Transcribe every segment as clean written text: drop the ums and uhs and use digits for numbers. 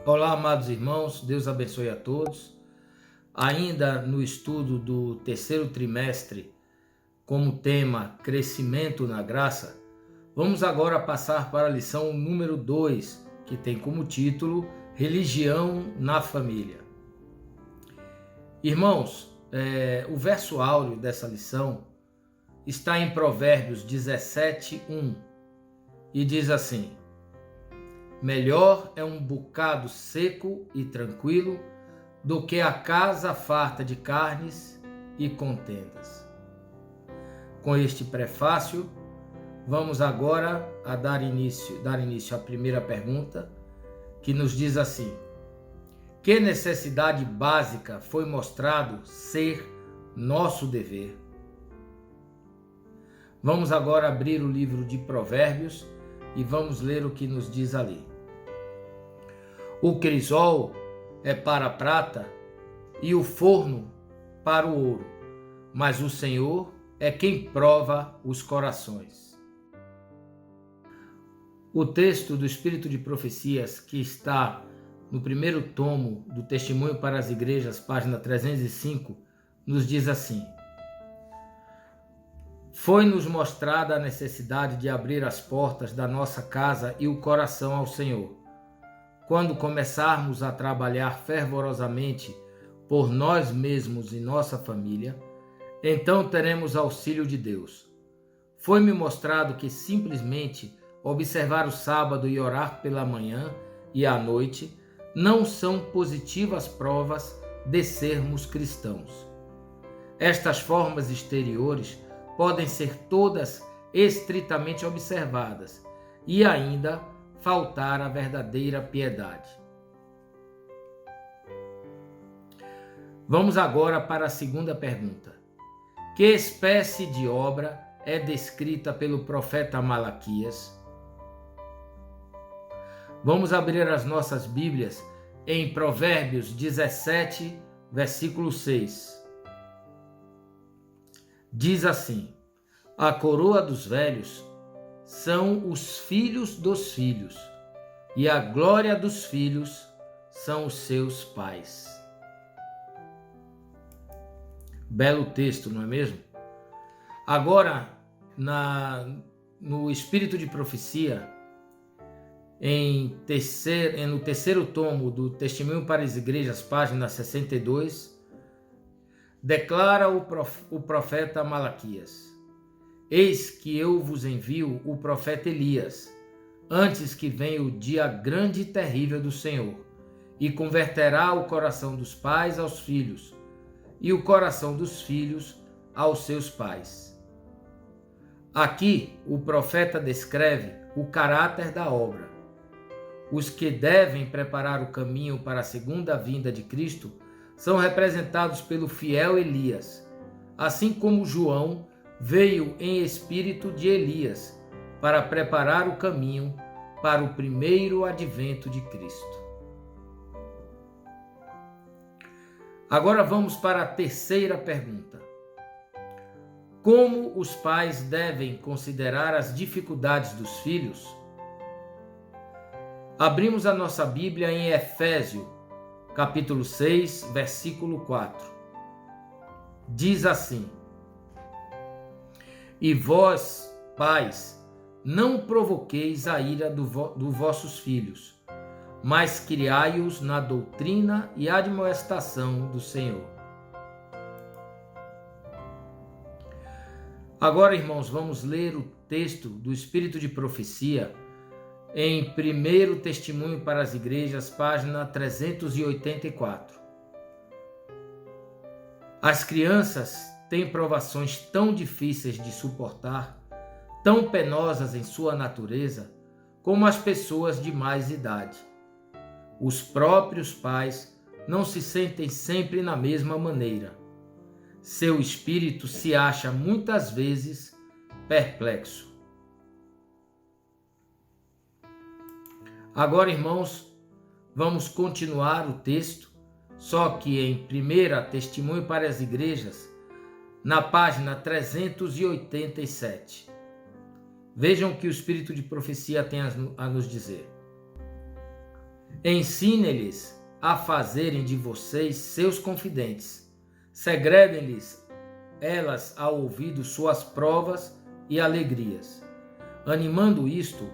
Olá, amados irmãos, Deus abençoe a todos. Ainda no estudo do terceiro trimestre, como tema Crescimento na Graça, vamos agora passar para a lição número 2, que tem como título Religião na Família. Irmãos, o verso áureo dessa lição está em Provérbios 17:1 e diz assim: melhor é um bocado seco e tranquilo do que a casa farta de carnes e contendas. Com este prefácio, vamos agora dar início à primeira pergunta, que nos diz assim: que necessidade básica foi mostrado ser nosso dever? Vamos agora abrir o livro de Provérbios e vamos ler o que nos diz ali. O crisol é para a prata e o forno para o ouro, mas o Senhor é quem prova os corações. O texto do Espírito de Profecias, que está no primeiro tomo do Testemunho para as Igrejas, página 305, nos diz assim: foi-nos mostrada a necessidade de abrir as portas da nossa casa e o coração ao Senhor. Quando começarmos a trabalhar fervorosamente por nós mesmos e nossa família, então teremos auxílio de Deus. Foi-me mostrado que simplesmente observar o sábado e orar pela manhã e à noite não são positivas provas de sermos cristãos. Estas formas exteriores podem ser todas estritamente observadas e ainda faltar a verdadeira piedade. Vamos agora para a segunda pergunta. Que espécie de obra é descrita pelo profeta Malaquias? Vamos abrir as nossas Bíblias em Provérbios 17, versículo 6. Diz assim: a coroa dos velhos são os filhos dos filhos, e a glória dos filhos são os seus pais. Belo texto, não é mesmo? Agora, no Espírito de Profecia, no terceiro tomo do Testemunho para as Igrejas, página 62, declara o profeta Malaquias: eis que eu vos envio o profeta Elias, antes que venha o dia grande e terrível do Senhor, e converterá o coração dos pais aos filhos, e o coração dos filhos aos seus pais. Aqui, o profeta descreve o caráter da obra. Os que devem preparar o caminho para a segunda vinda de Cristo são representados pelo fiel Elias, assim como João veio em espírito de Elias para preparar o caminho para o primeiro advento de Cristo. Agora vamos para a terceira pergunta. Como os pais devem considerar as dificuldades dos filhos? Abrimos a nossa Bíblia em Efésios, capítulo 6, versículo 4. Diz assim: e vós, pais, não provoqueis a ira dos vossos filhos, mas criai-os na doutrina e admoestação do Senhor. Agora, irmãos, vamos ler o texto do Espírito de Profecia em 1 Testemunho para as Igrejas, página 384. As crianças têm provações tão difíceis de suportar, tão penosas em sua natureza, como as pessoas de mais idade. Os próprios pais não se sentem sempre na mesma maneira. Seu espírito se acha muitas vezes perplexo. Agora, irmãos, vamos continuar o texto, só que em 1 Testemunho para as Igrejas, na página 387. Vejam o que o Espírito de Profecia tem a nos dizer. Ensine-lhes a fazerem de vocês seus confidentes. Segredem-lhes elas ao ouvido suas provas e alegrias. Animando isto,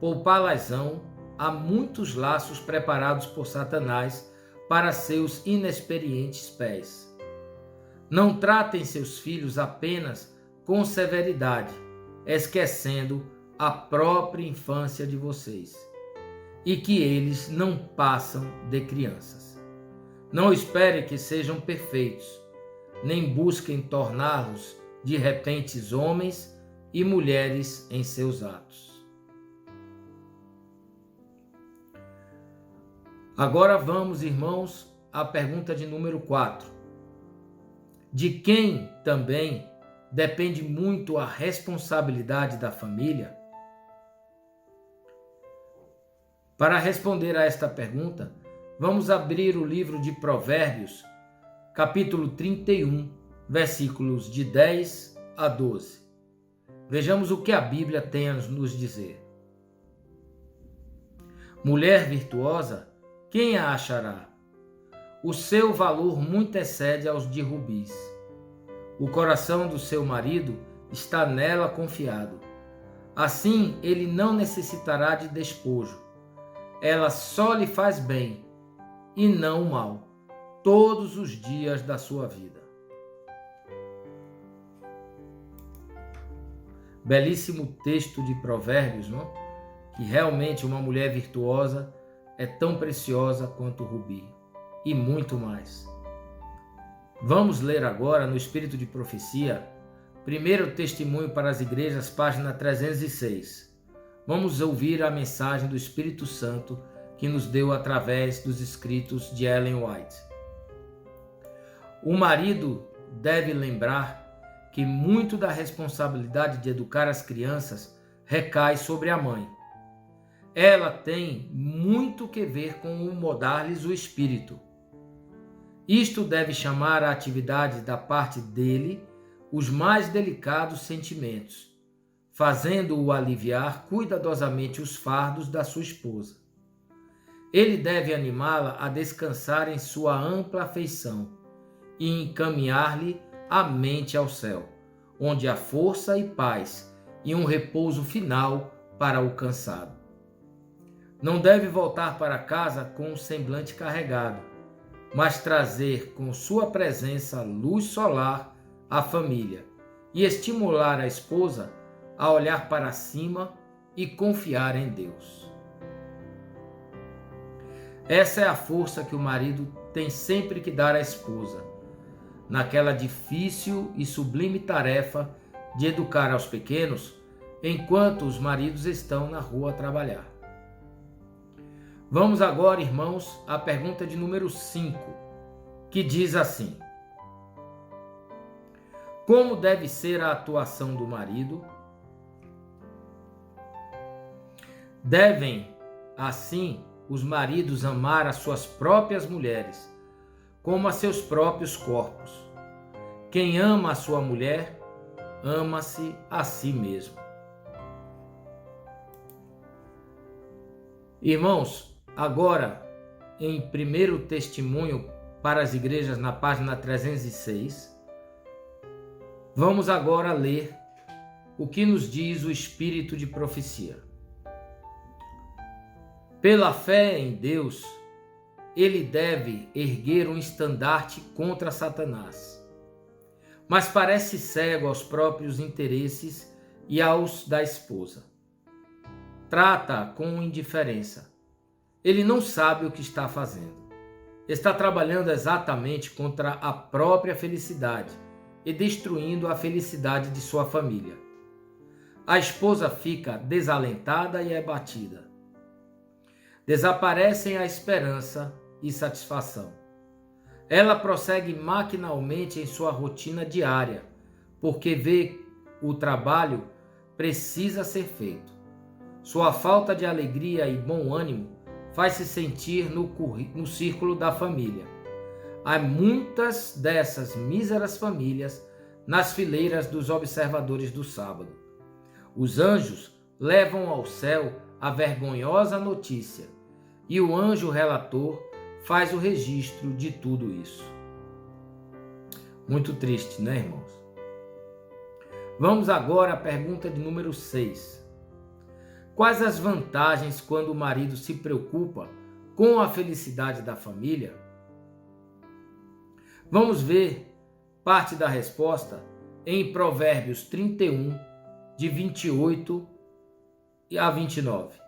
poupá-las-ão a muitos laços preparados por Satanás para seus inexperientes pés. Não tratem seus filhos apenas com severidade, esquecendo a própria infância de vocês, e que eles não passam de crianças. Não espere que sejam perfeitos, nem busquem torná-los de repente homens e mulheres em seus atos. Agora vamos, irmãos, à pergunta de número 4. De quem também depende muito a responsabilidade da família? Para responder a esta pergunta, vamos abrir o livro de Provérbios, capítulo 31, versículos de 10 a 12. Vejamos o que a Bíblia tem a nos dizer. Mulher virtuosa, quem a achará? O seu valor muito excede aos de rubis. O coração do seu marido está nela confiado. Assim, ele não necessitará de despojo. Ela só lhe faz bem, e não mal, todos os dias da sua vida. Belíssimo texto de Provérbios, não? Que realmente uma mulher virtuosa é tão preciosa quanto o rubi, e muito mais. Vamos ler agora, no Espírito de Profecia, primeiro testemunho para as igrejas, página 306. Vamos ouvir a mensagem do Espírito Santo que nos deu através dos escritos de Ellen White. O marido deve lembrar que muito da responsabilidade de educar as crianças recai sobre a mãe. Ela tem muito que ver com moldar-lhes o espírito. Isto deve chamar a atividade da parte dele os mais delicados sentimentos, fazendo-o aliviar cuidadosamente os fardos da sua esposa. Ele deve animá-la a descansar em sua ampla afeição e encaminhar-lhe a mente ao céu, onde há força e paz e um repouso final para o cansado. Não deve voltar para casa com o semblante carregado, mas trazer com sua presença luz solar à família e estimular a esposa a olhar para cima e confiar em Deus. Essa é a força que o marido tem sempre que dar à esposa, naquela difícil e sublime tarefa de educar aos pequenos enquanto os maridos estão na rua a trabalhar. Vamos agora, irmãos, à pergunta de número 5, que diz assim: como deve ser a atuação do marido? Devem, assim, os maridos amar as suas próprias mulheres, como a seus próprios corpos. Quem ama a sua mulher, ama-se a si mesmo. Irmãos, agora, em primeiro testemunho para as igrejas, na página 306, vamos agora ler o que nos diz o Espírito de Profecia. Pela fé em Deus, ele deve erguer um estandarte contra Satanás, mas parece cego aos próprios interesses e aos da esposa. Trata com indiferença. Ele não sabe o que está fazendo. Está trabalhando exatamente contra a própria felicidade e destruindo a felicidade de sua família. A esposa fica desalentada e abatida. Desaparecem a esperança e satisfação. Ela prossegue maquinalmente em sua rotina diária, porque vê o trabalho precisa ser feito. Sua falta de alegria e bom ânimo faz-se sentir no círculo da família. Há muitas dessas míseras famílias nas fileiras dos observadores do sábado. Os anjos levam ao céu a vergonhosa notícia, e o anjo relator faz o registro de tudo isso. Muito triste, né, irmãos? Vamos agora à pergunta de número 6. Quais as vantagens quando o marido se preocupa com a felicidade da família? Vamos ver parte da resposta em Provérbios 31, de 28 a 29.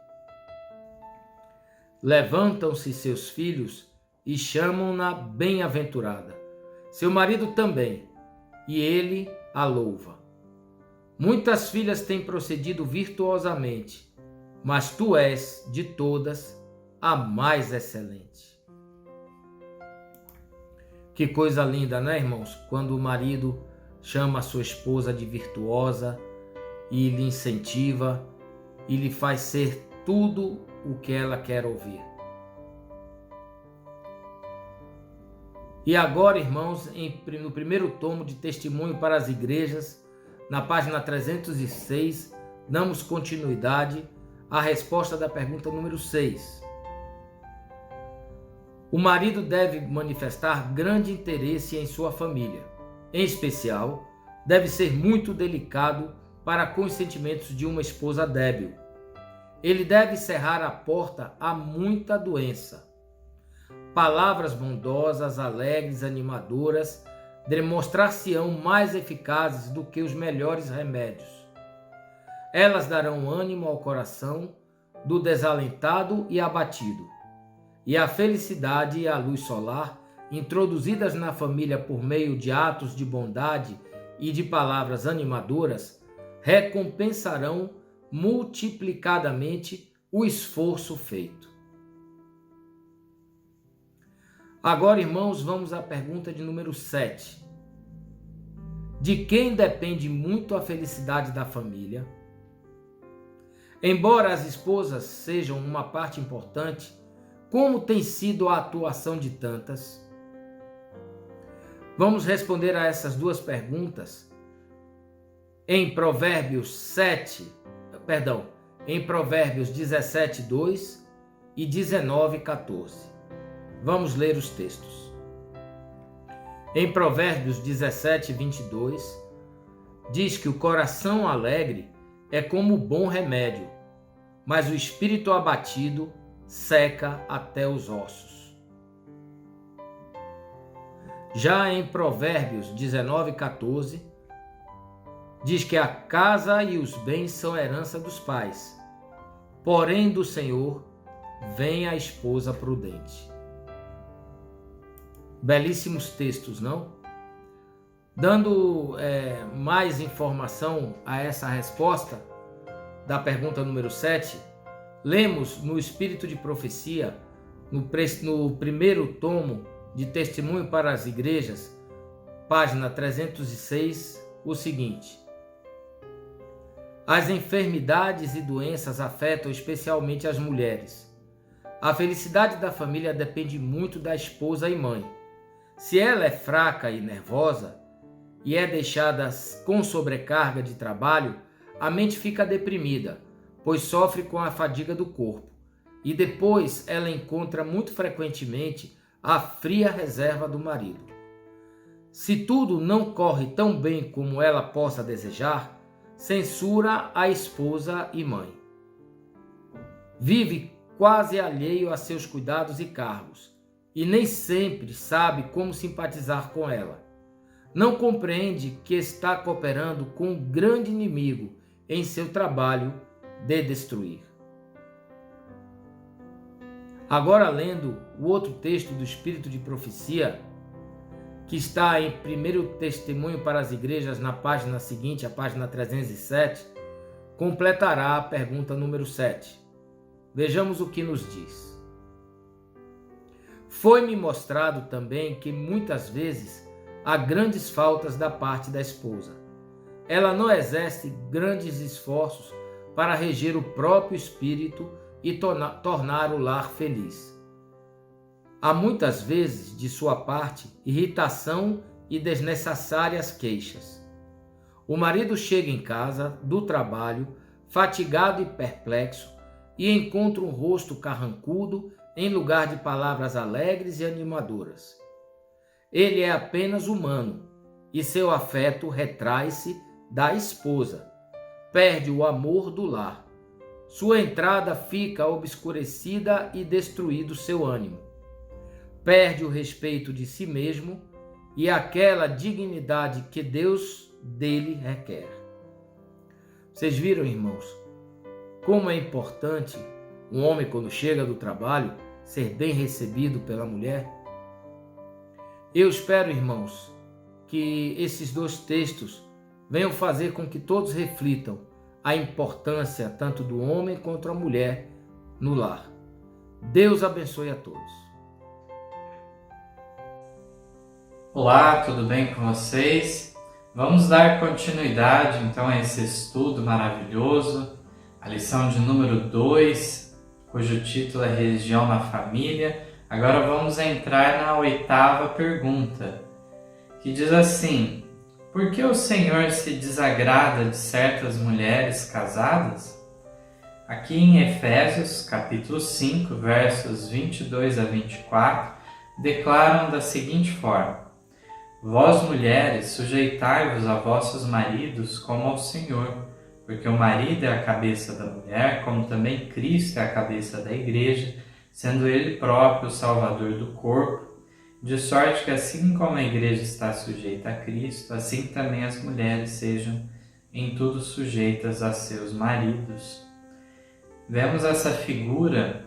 Levantam-se seus filhos e chamam-na bem-aventurada. Seu marido também, e ele a louva. Muitas filhas têm procedido virtuosamente, mas tu és, de todas, a mais excelente. Que coisa linda, né, irmãos? Quando o marido chama a sua esposa de virtuosa e lhe incentiva e lhe faz ser tudo o que ela quer ouvir. E agora, irmãos, no primeiro tomo de Testemunho para as Igrejas, na página 306, damos continuidade à resposta da pergunta número 6. O marido deve manifestar grande interesse em sua família. Em especial, deve ser muito delicado para com os sentimentos de uma esposa débil. Ele deve cerrar a porta a muita doença. Palavras bondosas, alegres, animadoras, demonstrar-se-ão mais eficazes do que os melhores remédios. Elas darão ânimo ao coração do desalentado e abatido. E a felicidade e a luz solar, introduzidas na família por meio de atos de bondade e de palavras animadoras, recompensarão multiplicadamente o esforço feito. Agora, irmãos, vamos à pergunta de número 7. De quem depende muito a felicidade da família? Embora as esposas sejam uma parte importante, como tem sido a atuação de tantas? Vamos responder a essas duas perguntas em Provérbios 17:2 e 19:14. Vamos ler os textos. Em Provérbios 17:22, diz que o coração alegre é como bom remédio, mas o espírito abatido seca até os ossos. Já em Provérbios 19:14, diz que a casa e os bens são herança dos pais, porém do Senhor vem a esposa prudente. Belíssimos textos, não? Dando mais informação a essa resposta da pergunta número 7, lemos no Espírito de Profecia, no primeiro tomo de Testemunho para as Igrejas, página 306, o seguinte: as enfermidades e doenças afetam especialmente as mulheres. A felicidade da família depende muito da esposa e mãe. Se ela é fraca e nervosa e é deixada com sobrecarga de trabalho, a mente fica deprimida, pois sofre com a fadiga do corpo. E depois ela encontra muito frequentemente a fria reserva do marido. Se tudo não corre tão bem como ela possa desejar, censura a esposa e mãe. Vive quase alheio a seus cuidados e cargos, e nem sempre sabe como simpatizar com ela. Não compreende que está cooperando com um grande inimigo em seu trabalho de destruir. Agora, lendo o outro texto do Espírito de Profecia, que está em primeiro Testemunho para as Igrejas, na página seguinte, a página 307, completará a pergunta número 7. Vejamos o que nos diz. Foi-me mostrado também que muitas vezes há grandes faltas da parte da esposa. Ela não exerce grandes esforços para reger o próprio espírito e tornar o lar feliz. Há muitas vezes, de sua parte, irritação e desnecessárias queixas. O marido chega em casa do trabalho, fatigado e perplexo, e encontra um rosto carrancudo em lugar de palavras alegres e animadoras. Ele é apenas humano e seu afeto retrai-se da esposa. Perde o amor do lar. Sua entrada fica obscurecida e destruído seu ânimo. Perde o respeito de si mesmo e aquela dignidade que Deus dele requer. Vocês viram, irmãos, como é importante um homem, quando chega do trabalho, ser bem recebido pela mulher? Eu espero, irmãos, que esses dois textos venham fazer com que todos reflitam a importância tanto do homem quanto da mulher no lar. Deus abençoe a todos. Olá, tudo bem com vocês? Vamos dar continuidade então a esse estudo maravilhoso, a lição de número 2, cujo título é Religião na Família. Agora vamos entrar na 8ª pergunta, que diz assim: por que o Senhor se desagrada de certas mulheres casadas? Aqui em Efésios, capítulo 5, versos 22 a 24, declaram da seguinte forma: vós, mulheres, sujeitai-vos a vossos maridos como ao Senhor, porque o marido é a cabeça da mulher, como também Cristo é a cabeça da igreja, sendo ele próprio o Salvador do corpo, de sorte que assim como a igreja está sujeita a Cristo, assim também as mulheres sejam em tudo sujeitas a seus maridos. Vemos essa figura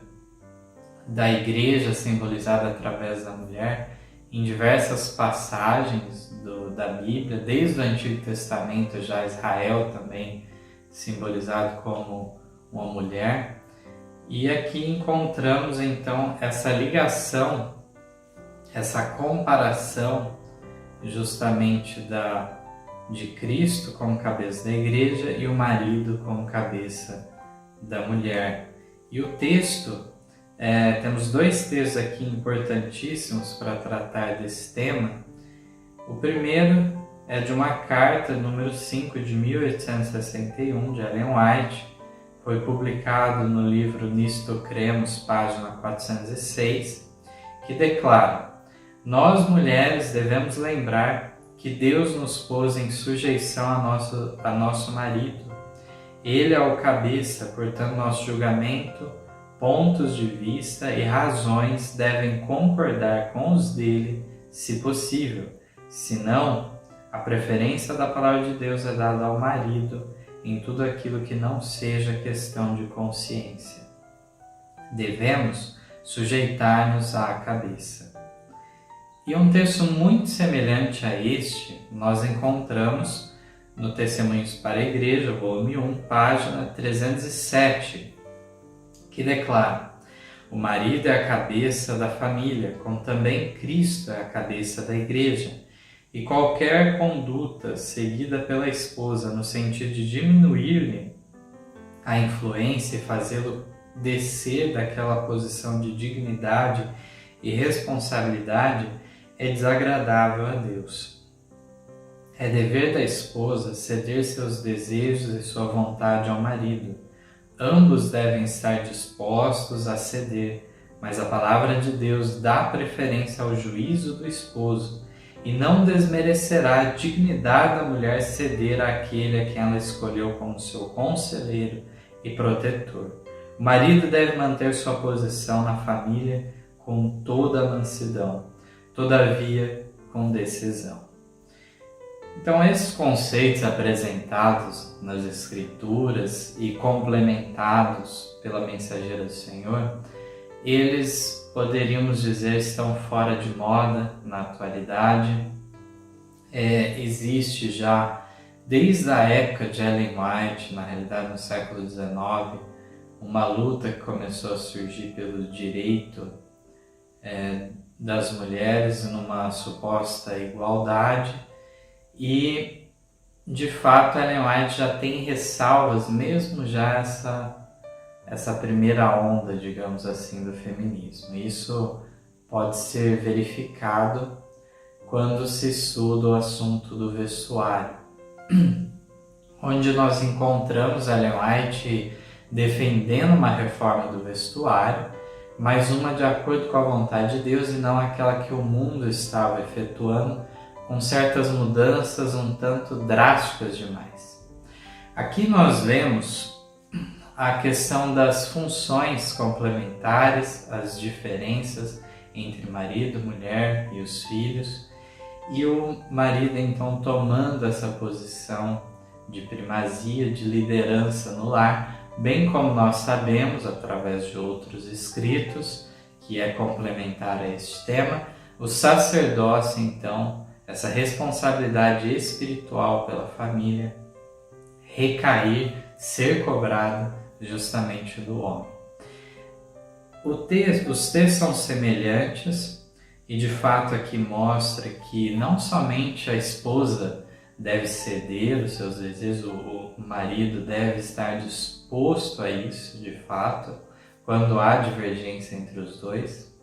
da igreja simbolizada através da mulher em diversas passagens da Bíblia, desde o Antigo Testamento, já Israel também simbolizado como uma mulher. E aqui encontramos então essa ligação, essa comparação justamente de Cristo como cabeça da igreja e o marido como cabeça da mulher. E o texto, temos dois textos aqui importantíssimos para tratar desse tema. O primeiro é de uma carta, número 5 de 1861, de Ellen White. Foi publicado no livro Nisto Cremos, página 406, que declara: nós mulheres devemos lembrar que Deus nos pôs em sujeição a nosso marido. Ele é o cabeça, portanto nosso julgamento, pontos de vista e razões devem concordar com os dele, se possível. Senão, a preferência da palavra de Deus é dada ao marido em tudo aquilo que não seja questão de consciência. Devemos sujeitar-nos à cabeça. E um texto muito semelhante a este nós encontramos no Testemunhos para a Igreja, volume 1, página 307, que declara: o marido é a cabeça da família, como também Cristo é a cabeça da igreja. E qualquer conduta seguida pela esposa no sentido de diminuir-lhe a influência e fazê-lo descer daquela posição de dignidade e responsabilidade é desagradável a Deus. É dever da esposa ceder seus desejos e sua vontade ao marido. Ambos devem estar dispostos a ceder, mas a palavra de Deus dá preferência ao juízo do esposo e não desmerecerá a dignidade da mulher ceder àquele a quem ela escolheu como seu conselheiro e protetor. O marido deve manter sua posição na família com toda a mansidão, todavia com decisão. Então, esses conceitos apresentados nas Escrituras e complementados pela mensageira do Senhor, eles, poderíamos dizer, estão fora de moda na atualidade. Existe já, desde a época de Ellen White, na realidade no século XIX, uma luta que começou a surgir pelo direito das mulheres numa suposta igualdade. E, de fato, Ellen White já tem ressalvas, mesmo já essa primeira onda, digamos assim, do feminismo. Isso pode ser verificado quando se estuda o assunto do vestuário, onde nós encontramos Ellen White defendendo uma reforma do vestuário, mas uma de acordo com a vontade de Deus e não aquela que o mundo estava efetuando, com certas mudanças um tanto drásticas demais. Aqui nós vemos a questão das funções complementares, as diferenças entre marido, mulher e os filhos, e o marido então tomando essa posição de primazia, de liderança no lar, bem como nós sabemos através de outros escritos, que é complementar a este tema, o sacerdócio então, essa responsabilidade espiritual pela família, recair, ser cobrada justamente do homem. Os textos são semelhantes e de fato aqui mostra que não somente a esposa deve ceder os seus desejos, o marido deve estar disposto a isso de fato, quando há divergência entre os dois.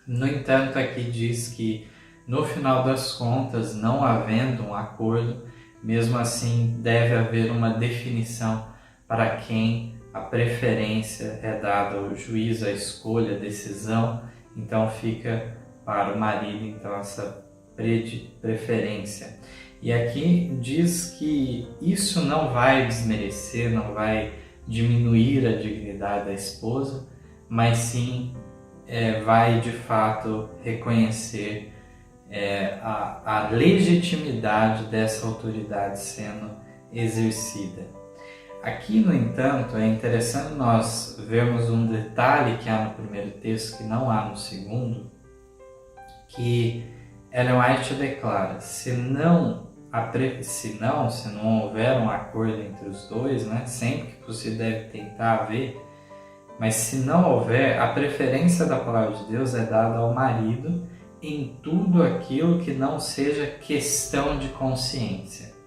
No entanto, aqui diz que no final das contas, não havendo um acordo, mesmo assim deve haver uma definição para quem a preferência é dada, o juízo, a escolha, a decisão, então fica para o marido então essa preferência. E aqui diz que isso não vai desmerecer, não vai diminuir a dignidade da esposa, mas sim vai de fato reconhecer a legitimidade dessa autoridade sendo exercida. Aqui, no entanto, é interessante nós vermos um detalhe que há no primeiro texto que não há no segundo, que Ellen White declara: se não houver um acordo entre os dois, né, sempre que possível deve tentar haver, mas se não houver, a preferência da palavra de Deus é dada ao marido em tudo aquilo que não seja questão de consciência.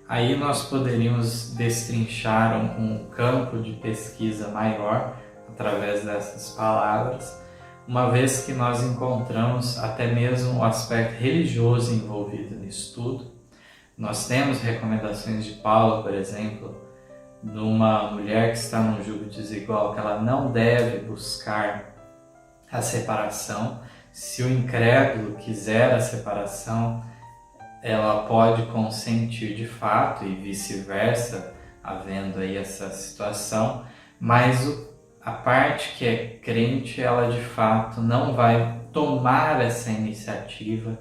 Aí nós poderíamos destrinchar um campo de pesquisa maior através dessas palavras, uma vez que nós encontramos até mesmo o aspecto religioso envolvido nisso tudo. Nós temos recomendações de Paulo, por exemplo, de uma mulher que está num jugo desigual, que ela não deve buscar a separação. Se o incrédulo quiser a separação, ela pode consentir de fato e vice-versa, havendo aí essa situação, mas a parte que é crente, ela de fato não vai tomar essa iniciativa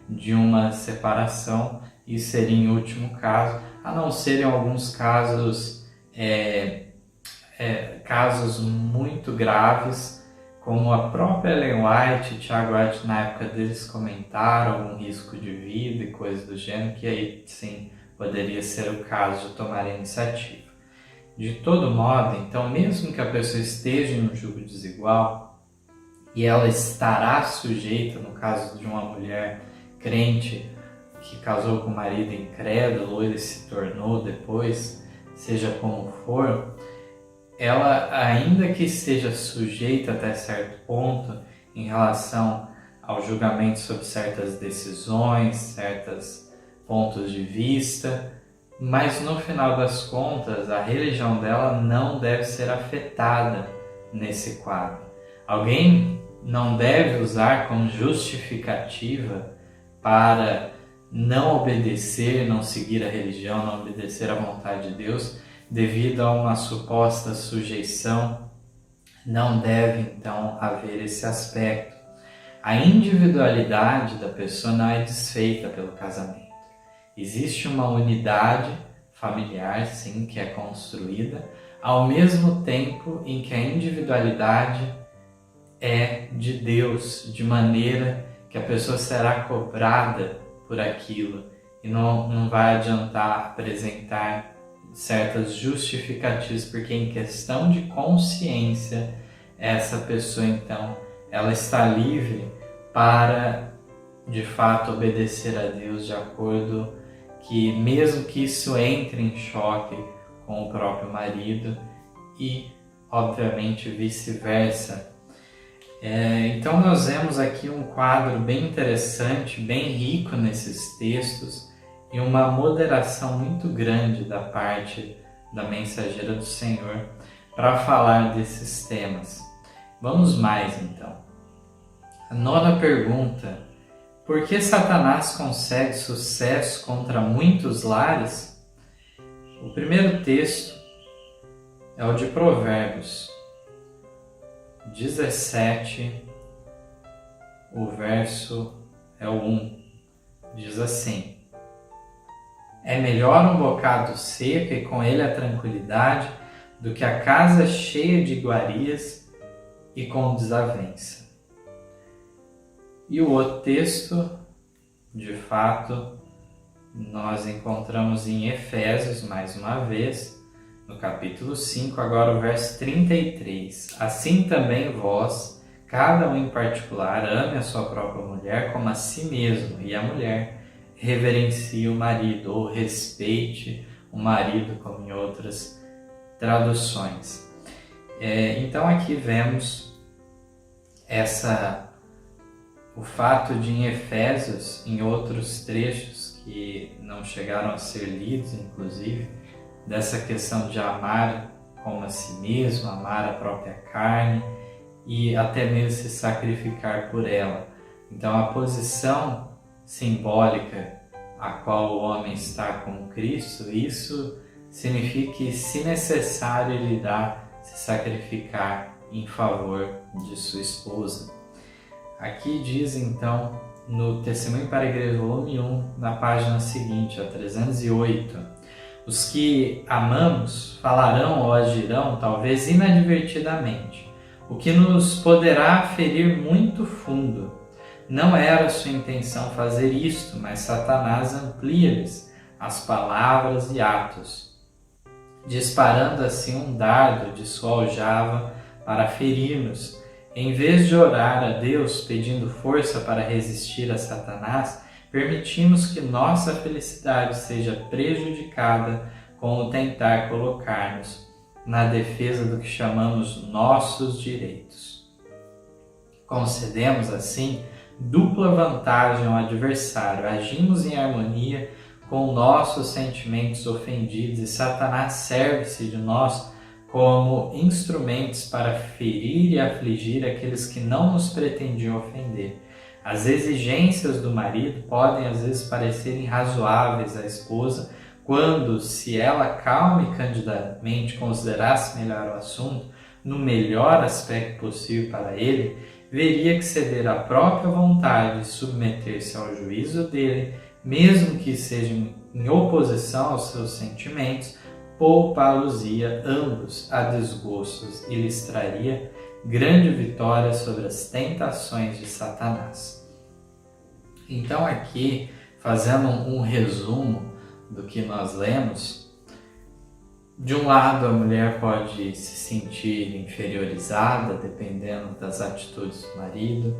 de uma separação, e seria em último caso, a não ser em alguns casos, casos muito graves, como a própria Ellen White e Tiago White na época deles comentaram algum risco de vida e coisas do gênero, que aí sim poderia ser o caso de tomar a iniciativa. De todo modo, então, mesmo que a pessoa esteja em um jugo desigual e ela estará sujeita, no caso de uma mulher crente que casou com um marido incrédulo ou ele se tornou depois, seja como for, ela, ainda que esteja sujeita até certo ponto em relação ao julgamento sobre certas decisões, certos pontos de vista, mas no final das contas a religião dela não deve ser afetada nesse quadro. Alguém não deve usar como justificativa para não obedecer, não seguir a religião, não obedecer à vontade de Deus, devido a uma suposta sujeição. Não deve então haver esse aspecto. A individualidade da pessoa não é desfeita pelo casamento. Existe uma unidade familiar, sim, que é construída, ao mesmo tempo em que a individualidade é de Deus, de maneira que a pessoa será cobrada por aquilo e não vai adiantar apresentar certas justificativas, porque em questão de consciência, essa pessoa então, ela está livre para de fato obedecer a Deus de acordo que, mesmo que isso entre em choque com o próprio marido e obviamente vice-versa. Então nós vemos aqui um quadro bem interessante, bem rico nesses textos e uma moderação muito grande da parte da mensageira do Senhor para falar desses temas. Vamos mais então. A 9ª pergunta: por que Satanás consegue sucesso contra muitos lares? O primeiro texto é o de Provérbios 17, o verso é o 1. Diz assim: é melhor um bocado seco e com ele a tranquilidade do que a casa cheia de iguarias e com desavença. E o outro texto, de fato, nós encontramos em Efésios, mais uma vez, no capítulo 5, agora o verso 33. Assim também vós, cada um em particular, ame a sua própria mulher como a si mesmo, e a mulher reverencie o marido, ou respeite o marido, como em outras traduções. Então aqui vemos o fato de em Efésios, em outros trechos que não chegaram a ser lidos, inclusive, dessa questão de amar como a si mesmo, amar a própria carne e até mesmo se sacrificar por ela. Então a posição simbólica a qual o homem está com Cristo, isso significa que, se necessário, ele irá se sacrificar em favor de sua esposa. Aqui diz então, no Testemunho para a Igreja, volume 1, na página seguinte, a 308, os que amamos falarão ou agirão, talvez inadvertidamente, o que nos poderá ferir muito fundo. Não era sua intenção fazer isto, mas Satanás amplia-lhes as palavras e atos, disparando assim um dardo de sua aljava para ferir-nos. Em vez de orar a Deus pedindo força para resistir a Satanás, permitimos que nossa felicidade seja prejudicada com o tentar colocar-nos na defesa do que chamamos nossos direitos. Concedemos assim dupla vantagem ao adversário, agimos em harmonia com nossos sentimentos ofendidos e Satanás serve-se de nós como instrumentos para ferir e afligir aqueles que não nos pretendiam ofender. As exigências do marido podem às vezes parecerem razoáveis à esposa quando, se ela calma e candidamente considerasse melhor o assunto, no melhor aspecto possível para ele, veria que ceder à própria vontade e submeter-se ao juízo dele, mesmo que seja em oposição aos seus sentimentos, poupá-los-ia ambos a desgostos e lhes traria grande vitória sobre as tentações de Satanás. Então aqui, fazendo um resumo do que nós lemos, de um lado, a mulher pode se sentir inferiorizada, dependendo das atitudes do marido,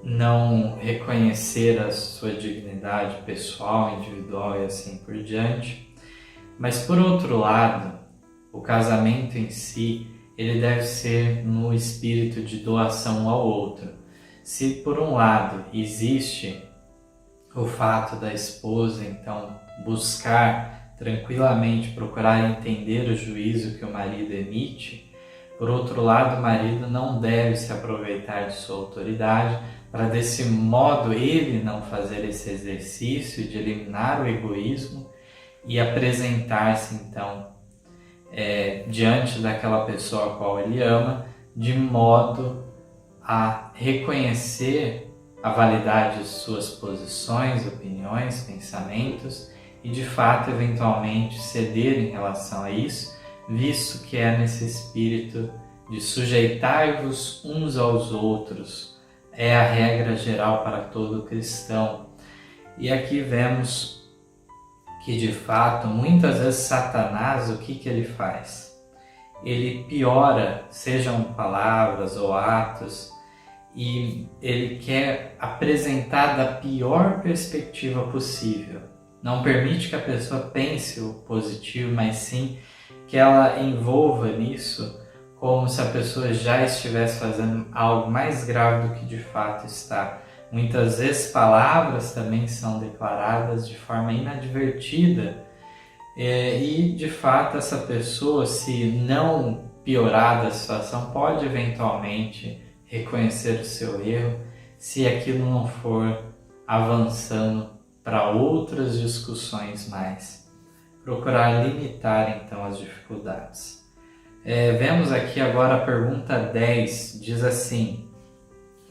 não reconhecer a sua dignidade pessoal, individual e assim por diante. Mas, por outro lado, o casamento em si, ele deve ser no espírito de doação ao outro. Se, por um lado, existe o fato da esposa, então, buscar tranquilamente procurar entender o juízo que o marido emite, por outro lado, o marido não deve se aproveitar de sua autoridade para, desse modo, ele não fazer esse exercício de eliminar o egoísmo e apresentar-se, então, diante daquela pessoa a qual ele ama, de modo a reconhecer a validade de suas posições, opiniões, pensamentos, e de fato, eventualmente, ceder em relação a isso, visto que é nesse espírito de sujeitai-vos uns aos outros, é a regra geral para todo cristão. E aqui vemos que, de fato, muitas vezes Satanás, o que ele faz? Ele piora, sejam palavras ou atos, e ele quer apresentar da pior perspectiva possível. Não permite que a pessoa pense o positivo, mas sim que ela envolva nisso como se a pessoa já estivesse fazendo algo mais grave do que de fato está. Muitas vezes palavras também são declaradas de forma inadvertida e de fato essa pessoa, se não piorada a situação, pode eventualmente reconhecer o seu erro, se aquilo não for avançando para outras discussões mais. Procurar limitar então as dificuldades. Vemos aqui agora a pergunta 10, diz assim: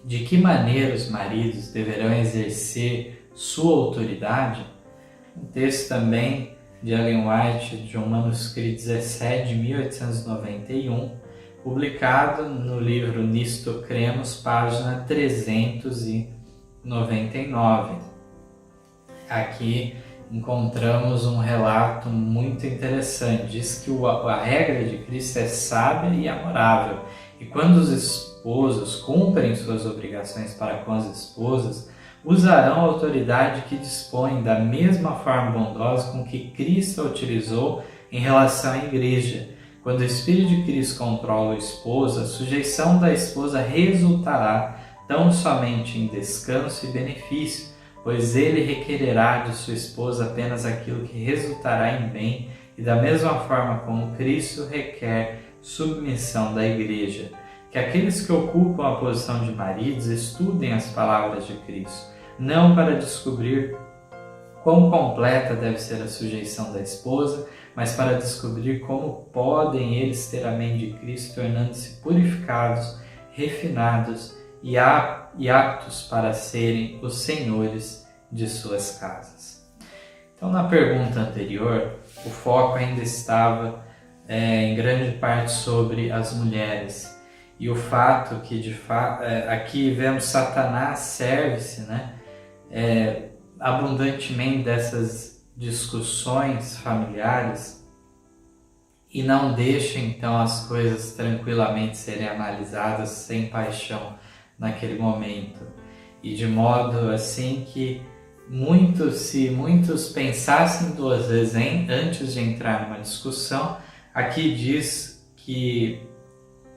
de que maneira os maridos deverão exercer sua autoridade? Um texto também de Ellen White, de um manuscrito 17 de 1891, publicado no livro Nisto Cremos, página 399. Aqui encontramos um relato muito interessante. Diz que a regra de Cristo é sábia e amorável, e quando os esposos cumprem suas obrigações para com as esposas, usarão a autoridade que dispõem da mesma forma bondosa com que Cristo a utilizou em relação à igreja. Quando o Espírito de Cristo controla o esposo, a sujeição da esposa resultará tão somente em descanso e benefício, pois ele requererá de sua esposa apenas aquilo que resultará em bem, e da mesma forma como Cristo requer submissão da igreja. Que aqueles que ocupam a posição de maridos estudem as palavras de Cristo, não para descobrir quão completa deve ser a sujeição da esposa, mas para descobrir como podem eles ter a mente de Cristo, tornando-se purificados, refinados e aptos para serem os senhores de suas casas. Então, na pergunta anterior, o foco ainda estava em grande parte sobre as mulheres, e o fato que aqui vemos Satanás serve-se abundantemente dessas discussões familiares e não deixa então as coisas tranquilamente serem analisadas sem paixão naquele momento, e de modo assim que se muitos pensassem duas vezes antes de entrar numa discussão. Aqui diz que,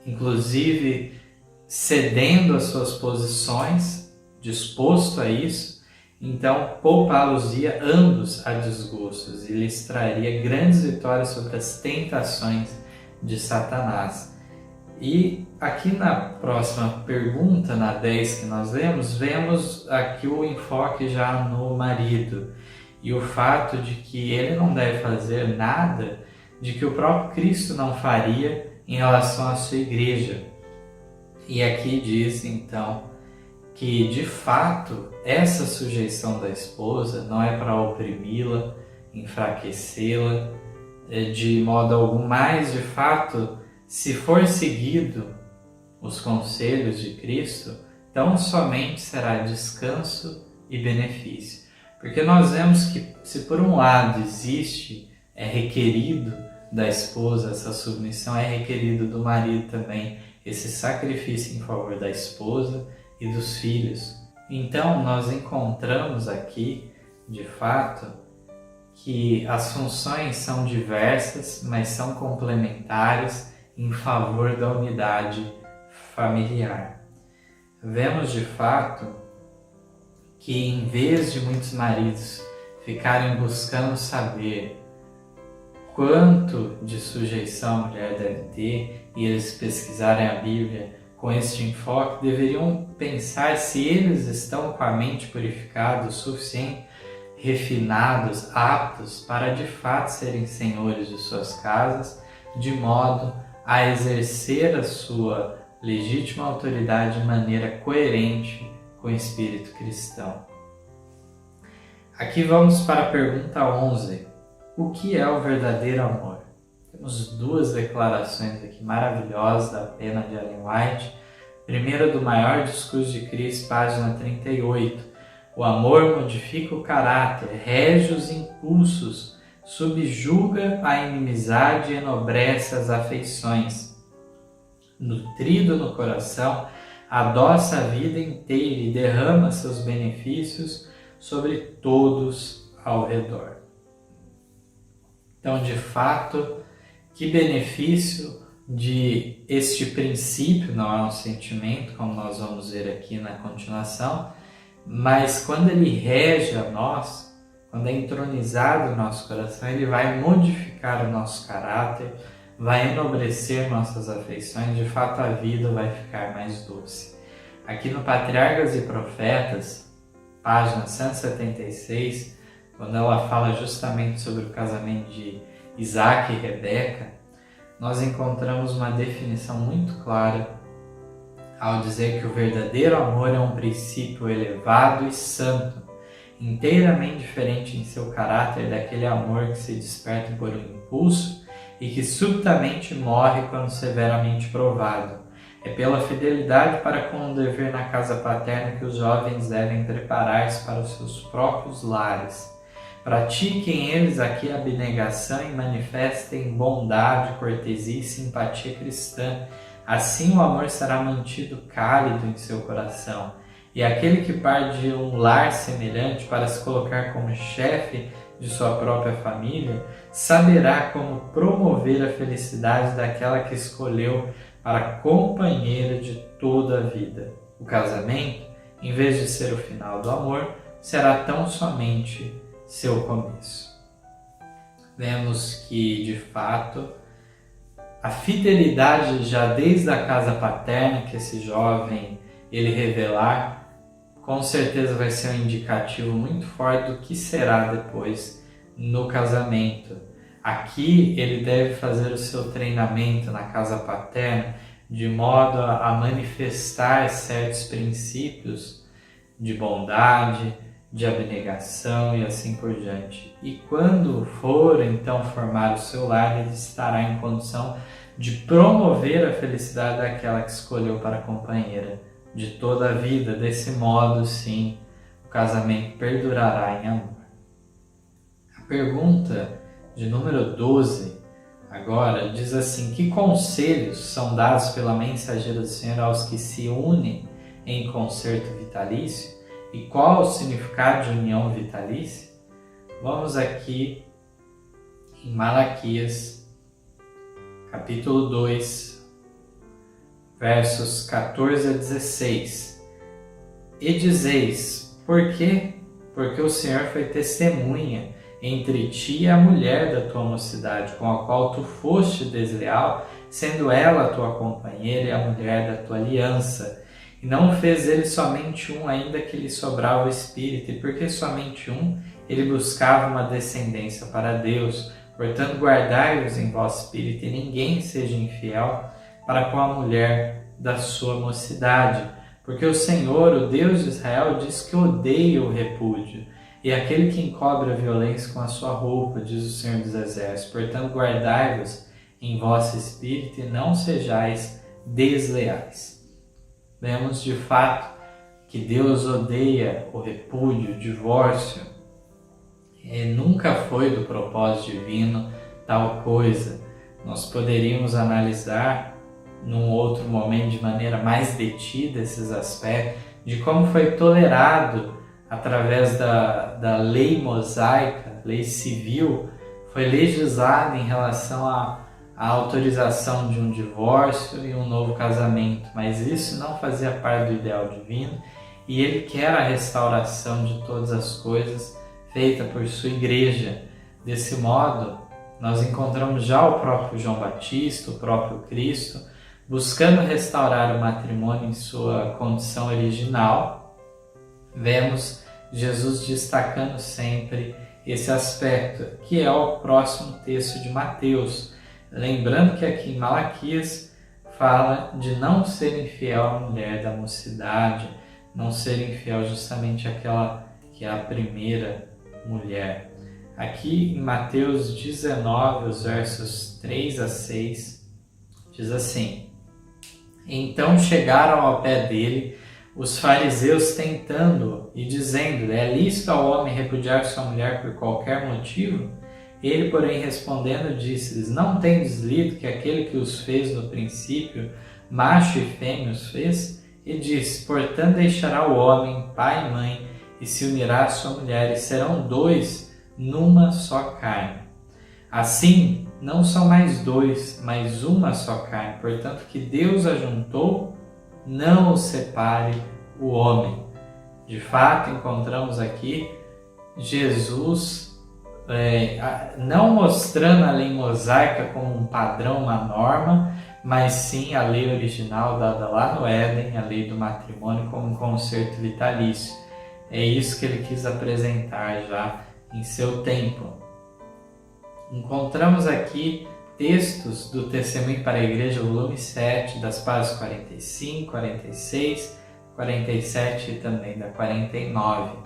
inclusive, cedendo às suas posições, disposto a isso, então poupá-los-ia ambos a desgostos e lhes traria grandes vitórias sobre as tentações de Satanás. E aqui na próxima pergunta, na 10 que nós vemos aqui o enfoque já no marido e o fato de que ele não deve fazer nada de que o próprio Cristo não faria em relação à sua igreja. E aqui diz então que de fato essa sujeição da esposa não é para oprimi-la, enfraquecê-la de modo algum, mas de fato, se for seguido os conselhos de Cristo, tão somente será descanso e benefício. Porque nós vemos que se por um lado é requerido da esposa essa submissão, é requerido do marido também esse sacrifício em favor da esposa e dos filhos. Então nós encontramos aqui, de fato, que as funções são diversas, mas são complementares em favor da unidade familiar. Vemos de fato que em vez de muitos maridos ficarem buscando saber quanto de sujeição a mulher deve ter e eles pesquisarem a Bíblia com este enfoque, deveriam pensar se eles estão com a mente purificada o suficiente, refinados, aptos para de fato serem senhores de suas casas, de modo a exercer a sua legítima autoridade de maneira coerente com o espírito cristão. Aqui vamos para a pergunta 11. O que é o verdadeiro amor? Temos duas declarações aqui maravilhosas da pena de Ellen White. Primeira do Maior Discurso de Cristo, página 38. O amor modifica o caráter, rege os impulsos, subjuga a inimizade e enobrece as afeições. Nutrido no coração, adoça a vida inteira e derrama seus benefícios sobre todos ao redor. Então, de fato, que benefício de este princípio, não é um sentimento, como nós vamos ver aqui na continuação, mas quando ele rege a nós, quando é entronizado no nosso coração, ele vai modificar o nosso caráter, vai enobrecer nossas afeições, de fato a vida vai ficar mais doce. Aqui no Patriarcas e Profetas, página 176, quando ela fala justamente sobre o casamento de Isaac e Rebeca, nós encontramos uma definição muito clara ao dizer que o verdadeiro amor é um princípio elevado e santo, inteiramente diferente em seu caráter daquele amor que se desperta por um impulso e que subitamente morre quando severamente provado. É pela fidelidade para com o dever na casa paterna que os jovens devem preparar-se para os seus próprios lares. Pratiquem eles aqui a abnegação e manifestem bondade, cortesia e simpatia cristã. Assim o amor será mantido cálido em seu coração. E aquele que parte de um lar semelhante para se colocar como chefe de sua própria família, saberá como promover a felicidade daquela que escolheu para companheira de toda a vida. O casamento, em vez de ser o final do amor, será tão somente seu começo. Vemos que, de fato, a fidelidade já desde a casa paterna que esse jovem ele revelar, com certeza vai ser um indicativo muito forte do que será depois no casamento. Aqui ele deve fazer o seu treinamento na casa paterna de modo a manifestar certos princípios de bondade, de abnegação e assim por diante. E quando for então formar o seu lar, ele estará em condição de promover a felicidade daquela que escolheu para companheira de toda a vida. Desse modo, sim, o casamento perdurará em amor. A pergunta de número 12 agora diz assim: que conselhos são dados pela mensageira do Senhor aos que se unem em concerto vitalício? E qual o significado de união vitalícia? Vamos aqui em Malaquias, capítulo 2, versos 14 a 16. E dizeis: por quê? Porque o Senhor foi testemunha entre ti e a mulher da tua mocidade, com a qual tu foste desleal, sendo ela a tua companheira e a mulher da tua aliança. E não fez ele somente um, ainda que lhe sobrava o espírito, e porque somente um, ele buscava uma descendência para Deus. Portanto, guardai-vos em vosso espírito, e ninguém seja infiel para com a mulher da sua mocidade. Porque o Senhor, o Deus de Israel, diz que odeia o repúdio, e aquele que encobre a violência com a sua roupa, diz o Senhor dos Exércitos. Portanto, guardai-vos em vosso espírito, e não sejais desleais. Vemos de fato que Deus odeia o repúdio, o divórcio. E nunca foi do propósito divino tal coisa. Nós poderíamos analisar num outro momento de maneira mais detida esses aspectos de como foi tolerado através da lei mosaica, lei civil, foi legislado em relação à autorização de um divórcio e um novo casamento, mas isso não fazia parte do ideal divino, e ele quer a restauração de todas as coisas feita por sua igreja. Desse modo, nós encontramos já o próprio João Batista, o próprio Cristo, buscando restaurar o matrimônio em sua condição original. Vemos Jesus destacando sempre esse aspecto, que é o próximo texto de Mateus. Lembrando que aqui em Malaquias fala de não ser infiel à mulher da mocidade, não ser infiel justamente àquela que é a primeira mulher. Aqui em Mateus 19, os versos 3 a 6, diz assim: então chegaram ao pé dele os fariseus tentando e dizendo: é lícito ao homem repudiar sua mulher por qualquer motivo? Ele, porém, respondendo, disse-lhes: não tendes lido que aquele que os fez no princípio, macho e fêmea os fez? E disse: portanto deixará o homem pai e mãe, e se unirá à sua mulher, e serão dois numa só carne. Assim, não são mais dois, mas uma só carne. Portanto, que Deus ajuntou, não o separe o homem. De fato, encontramos aqui Jesus não mostrando a lei mosaica como um padrão, uma norma, mas sim a lei original dada lá no Éden, a lei do matrimônio como um concerto vitalício. É isso que ele quis apresentar já em seu tempo. Encontramos aqui textos do Testemunho para a Igreja, volume 7, das páginas 45, 46, 47 e também da 49.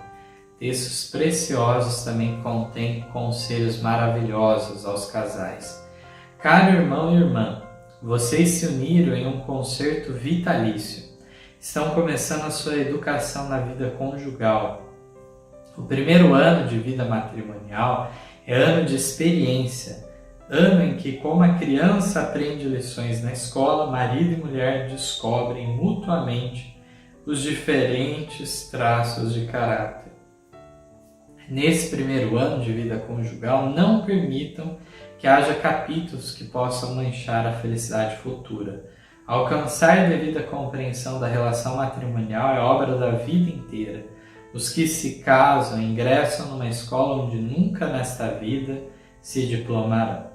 Textos preciosos também contêm conselhos maravilhosos aos casais. Caro irmão e irmã, vocês se uniram em um concerto vitalício. Estão começando a sua educação na vida conjugal. O primeiro ano de vida matrimonial é ano de experiência, ano em que, como a criança aprende lições na escola, marido e mulher descobrem mutuamente os diferentes traços de caráter. Nesse primeiro ano de vida conjugal, não permitam que haja capítulos que possam manchar a felicidade futura. Alcançar devida compreensão da relação matrimonial é obra da vida inteira. Os que se casam ingressam numa escola onde nunca nesta vida se diplomarão.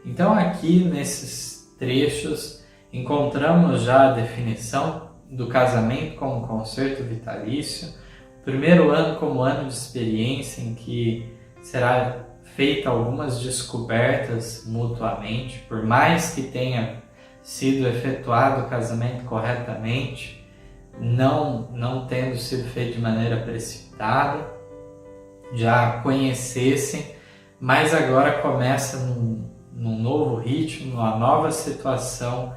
Então aqui nesses trechos encontramos já a definição do casamento como concerto vitalício. Primeiro ano como ano de experiência em que será feita algumas descobertas mutuamente, por mais que tenha sido efetuado o casamento corretamente, não tendo sido feito de maneira precipitada, já conhecessem, mas agora começa num novo ritmo, numa nova situação.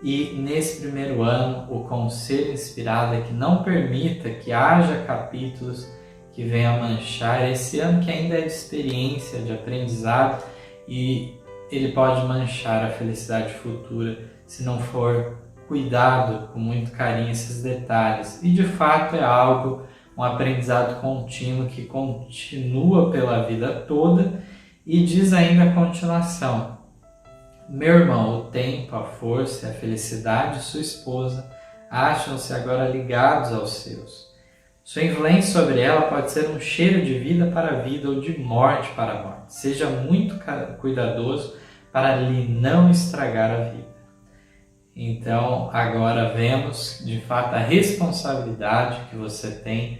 E nesse primeiro ano, o conselho inspirado é que não permita que haja capítulos que venham a manchar esse ano que ainda é de experiência, de aprendizado, e ele pode manchar a felicidade futura se não for cuidado com muito carinho esses detalhes. E de fato é algo, um aprendizado contínuo que continua pela vida toda e diz ainda a continuação: meu irmão, o tempo, a força e a felicidade de sua esposa acham-se agora ligados aos seus. Sua influência sobre ela pode ser um cheiro de vida para a vida ou de morte para a morte. Seja muito cuidadoso para lhe não estragar a vida. Então, agora vemos de fato a responsabilidade que você tem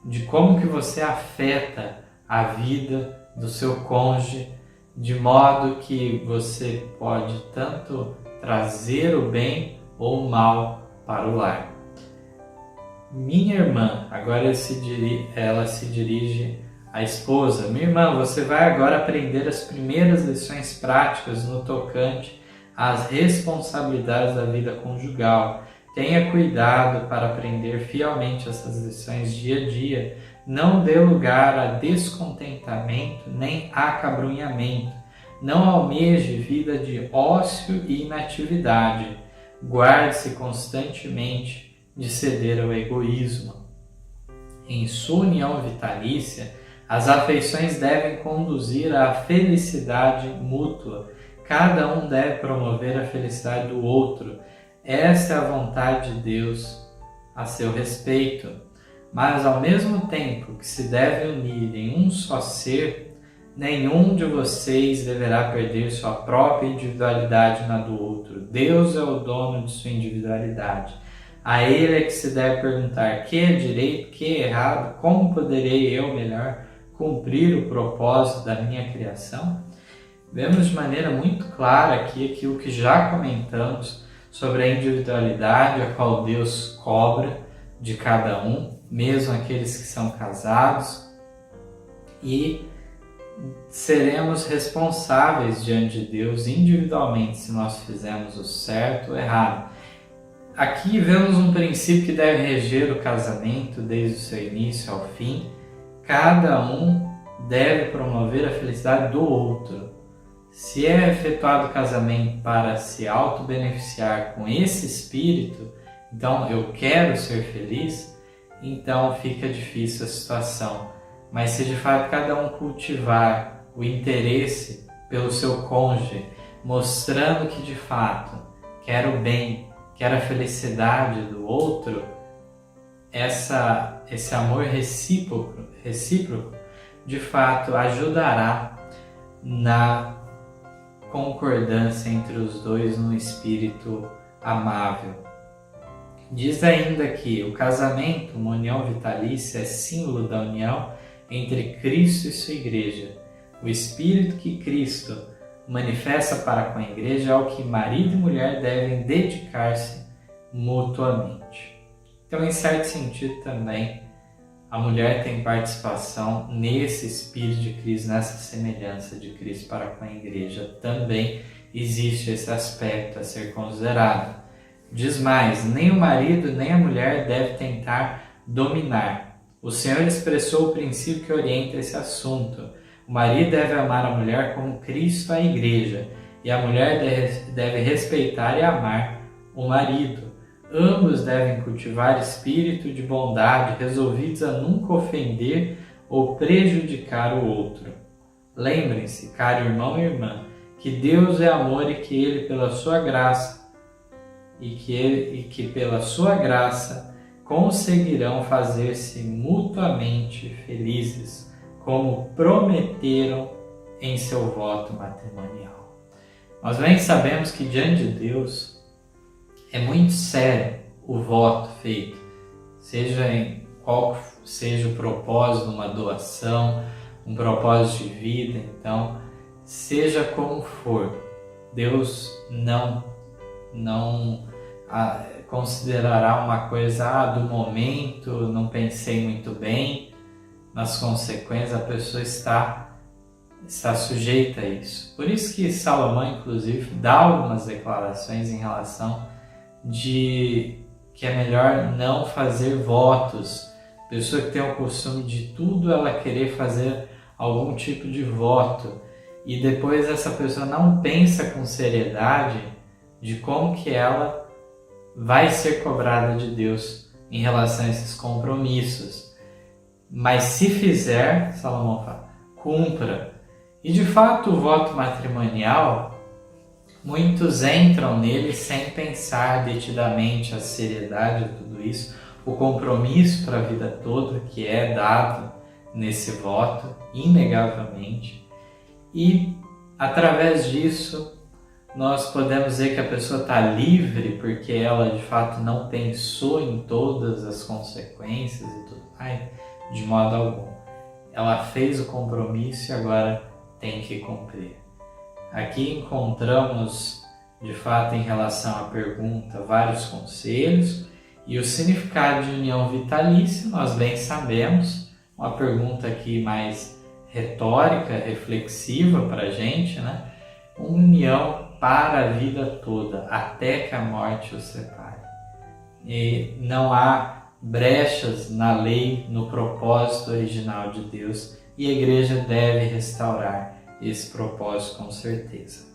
de como que você afeta a vida do seu cônjuge, de modo que você pode tanto trazer o bem ou o mal para o lar. Minha irmã, agora ela se dirige à esposa. Minha irmã, você vai agora aprender as primeiras lições práticas no tocante às responsabilidades da vida conjugal. Tenha cuidado para aprender fielmente essas lições dia a dia. Não dê lugar a descontentamento nem acabrunhamento. Não almeje vida de ócio e inatividade. Guarde-se constantemente de ceder ao egoísmo. Em sua união vitalícia, as afeições devem conduzir à felicidade mútua. Cada um deve promover a felicidade do outro. Esta é a vontade de Deus a seu respeito. Mas ao mesmo tempo que se deve unir em um só ser, nenhum de vocês deverá perder sua própria individualidade na do outro. Deus é o dono de sua individualidade. A Ele é que se deve perguntar: que é direito, que é errado, como poderei eu melhor cumprir o propósito da minha criação? Vemos de maneira muito clara aqui aquilo que já comentamos sobre a individualidade a qual Deus cobra de cada um, mesmo aqueles que são casados, e seremos responsáveis diante de Deus individualmente se nós fizermos o certo ou errado. Aqui vemos um princípio que deve reger o casamento desde o seu início ao fim. Cada um deve promover a felicidade do outro. Se é efetuado o casamento para se auto-beneficiar com esse espírito, então eu quero ser feliz, então fica difícil a situação. Mas se de fato cada um cultivar o interesse pelo seu cônjuge, mostrando que de fato quer o bem, quer a felicidade do outro, esse amor recíproco, de fato ajudará na concordância entre os dois num espírito amável. Diz ainda que o casamento, uma união vitalícia, é símbolo da união entre Cristo e sua igreja. O espírito que Cristo manifesta para com a igreja é o que marido e mulher devem dedicar-se mutuamente. Então, em certo sentido também, a mulher tem participação nesse espírito de Cristo, nessa semelhança de Cristo para com a igreja. Também existe esse aspecto a ser considerado. Diz mais, nem o marido nem a mulher deve tentar dominar. O Senhor expressou o princípio que orienta esse assunto. O marido deve amar a mulher como Cristo a igreja, e a mulher deve respeitar e amar o marido. Ambos devem cultivar espírito de bondade, resolvidos a nunca ofender ou prejudicar o outro. Lembrem-se, caro irmão e irmã, que Deus é amor e que Ele, pela sua graça, pela sua graça conseguirão fazer-se mutuamente felizes, como prometeram em seu voto matrimonial. Nós bem sabemos que diante de Deus é muito sério o voto feito, seja em qual seja o propósito de uma doação, um propósito de vida. Então, seja como for, Deus não considerará uma coisa do momento, não pensei muito bem. Nas consequências, a pessoa está sujeita a isso. Por isso que Salomão, inclusive, dá algumas declarações em relação de que é melhor não fazer votos. Pessoa que tem o costume de tudo ela querer fazer algum tipo de voto e depois essa pessoa não pensa com seriedade de como que ela vai ser cobrada de Deus em relação a esses compromissos. Mas se fizer, Salomão fala, cumpra. E de fato o voto matrimonial, muitos entram nele sem pensar detidamente a seriedade de tudo isso, o compromisso para a vida toda que é dado nesse voto, inegavelmente. E através disso nós podemos dizer que a pessoa está livre porque ela de fato não pensou em todas as consequências e tudo mais, de modo algum. Ela fez o compromisso e agora tem que cumprir. Aqui encontramos, de fato, em relação à pergunta, vários conselhos e o significado de união vitalícia, nós bem sabemos, uma pergunta aqui mais retórica, reflexiva para a gente, né? Uma união para a vida toda, até que a morte os separe. E não há brechas na lei, no propósito original de Deus, e a igreja deve restaurar esse propósito com certeza.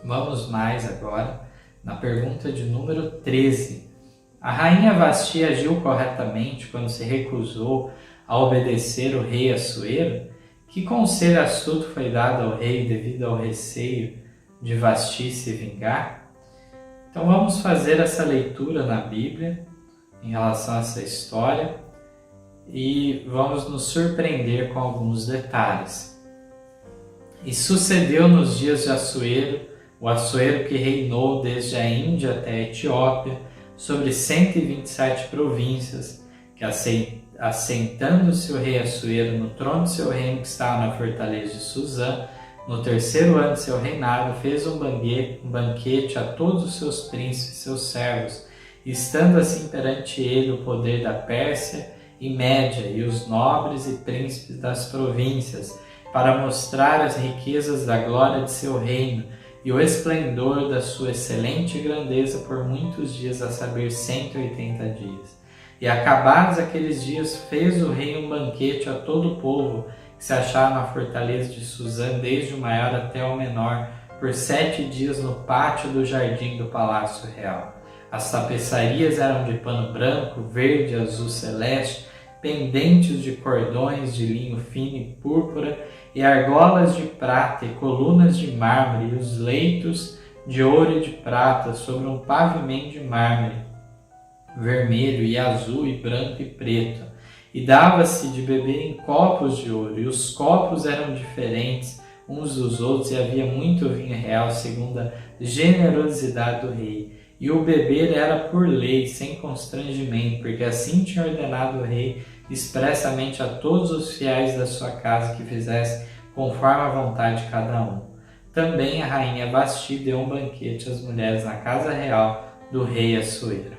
Vamos mais agora na pergunta de número 13. A rainha Vasti agiu corretamente quando se recusou a obedecer o rei Assuero? Que conselho astuto foi dado ao rei devido ao receio de Vasti se vingar? Então vamos fazer essa leitura na Bíblia em relação a essa história e vamos nos surpreender com alguns detalhes. E sucedeu nos dias de Assuero, o Assuero que reinou desde a Índia até a Etiópia, sobre 127 províncias, que assentando-se o rei Assuero no trono de seu reino que estava na fortaleza de Suzã, no terceiro ano de seu reinado, fez um banquete a todos os seus príncipes e seus servos, estando assim perante ele o poder da Pérsia e Média e os nobres e príncipes das províncias, para mostrar as riquezas da glória de seu reino e o esplendor da sua excelente grandeza por muitos dias, a saber 180 dias. E acabados aqueles dias, fez o rei um banquete a todo o povo que se achava na fortaleza de Suzã, desde o maior até o menor, por 7 dias no pátio do jardim do palácio real. As tapeçarias eram de pano branco, verde, azul celeste, pendentes de cordões de linho fino e púrpura, e argolas de prata e colunas de mármore, e os leitos de ouro e de prata sobre um pavimento de mármore, vermelho e azul e branco e preto. e dava-se de beber em copos de ouro, e os copos eram diferentes uns dos outros, e havia muito vinho real, segundo a generosidade do rei. E o beber era por lei, sem constrangimento, porque assim tinha ordenado o rei expressamente a todos os fiéis da sua casa que fizessem conforme a vontade de cada um. Também a rainha Vasti deu um banquete às mulheres na casa real do rei Assuero.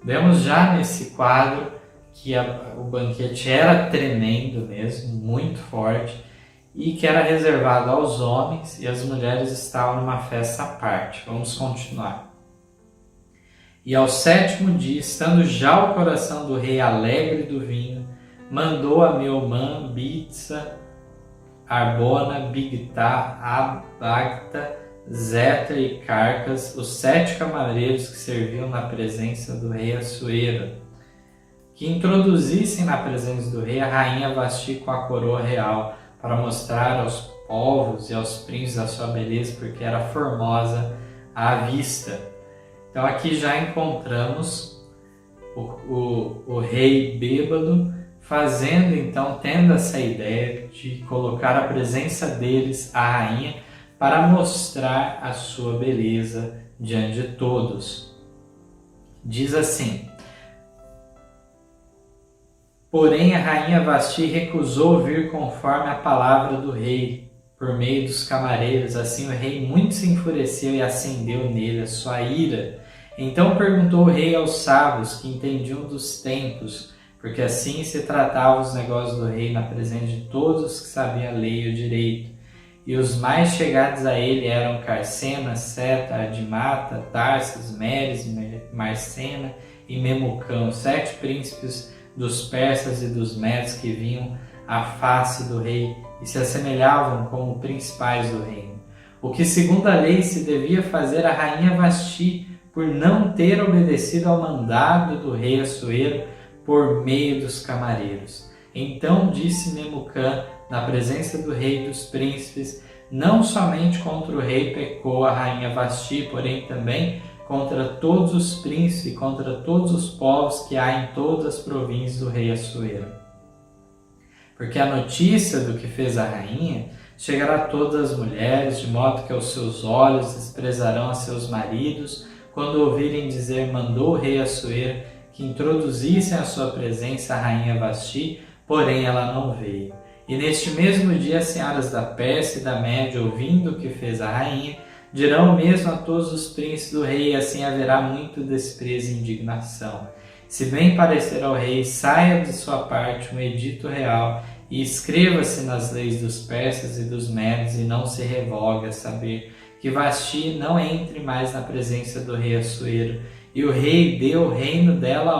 Vemos já nesse quadro que o banquete era tremendo mesmo, muito forte, e que era reservado aos homens, e as mulheres estavam numa festa à parte. Vamos continuar. E ao 7º dia, estando já o coração do rei alegre do vinho, mandou a Meumã, Bitsa, Arbona, Bigtá, Abagta, Zeta e Carcas, os 7 camareiros que serviam na presença do rei Assuero, que introduzissem na presença do rei a rainha Vasti com a coroa real, para mostrar aos povos e aos príncipes a sua beleza, porque era formosa à vista. Então aqui já encontramos o rei bêbado fazendo, então, tendo essa ideia de colocar a presença deles, a rainha, para mostrar a sua beleza diante de todos. Diz assim: porém a rainha Vasti recusou vir conforme a palavra do rei, por meio dos camareiros. Assim o rei muito se enfureceu e acendeu nele a sua ira. Então perguntou o rei aos sábios que entendiam dos tempos, porque assim se tratavam os negócios do rei na presença de todos os que sabiam a lei e o direito. E os mais chegados a ele eram Carcena, Seta, Adimata, Tarsis, Meres, Marcena e Memucão, 7 príncipes dos persas e dos medos que vinham à face do rei e se assemelhavam como principais do reino. O que segundo a lei se devia fazer a rainha Vasti, por não ter obedecido ao mandado do rei Assuero por meio dos camareiros. Então disse Memucã, na presença do rei e dos príncipes: não somente contra o rei pecou a rainha Vasti, porém também contra todos os príncipes e contra todos os povos que há em todas as províncias do rei Assuero. Porque a notícia do que fez a rainha chegará a todas as mulheres, de modo que aos seus olhos desprezarão a seus maridos, quando ouvirem dizer: mandou o rei Assuero que introduzissem à sua presença a rainha Vasti, porém ela não veio. E neste mesmo dia as senhoras da Pérsia e da Média, ouvindo o que fez a rainha, dirão o mesmo a todos os príncipes do rei, e assim haverá muito desprezo e indignação. Se bem parecer ao rei, saia de sua parte um edito real e escreva-se nas leis dos persas e dos medos, e não se revogue a saber que Vasti não entre mais na presença do rei Assuero, e o rei dê o reino dela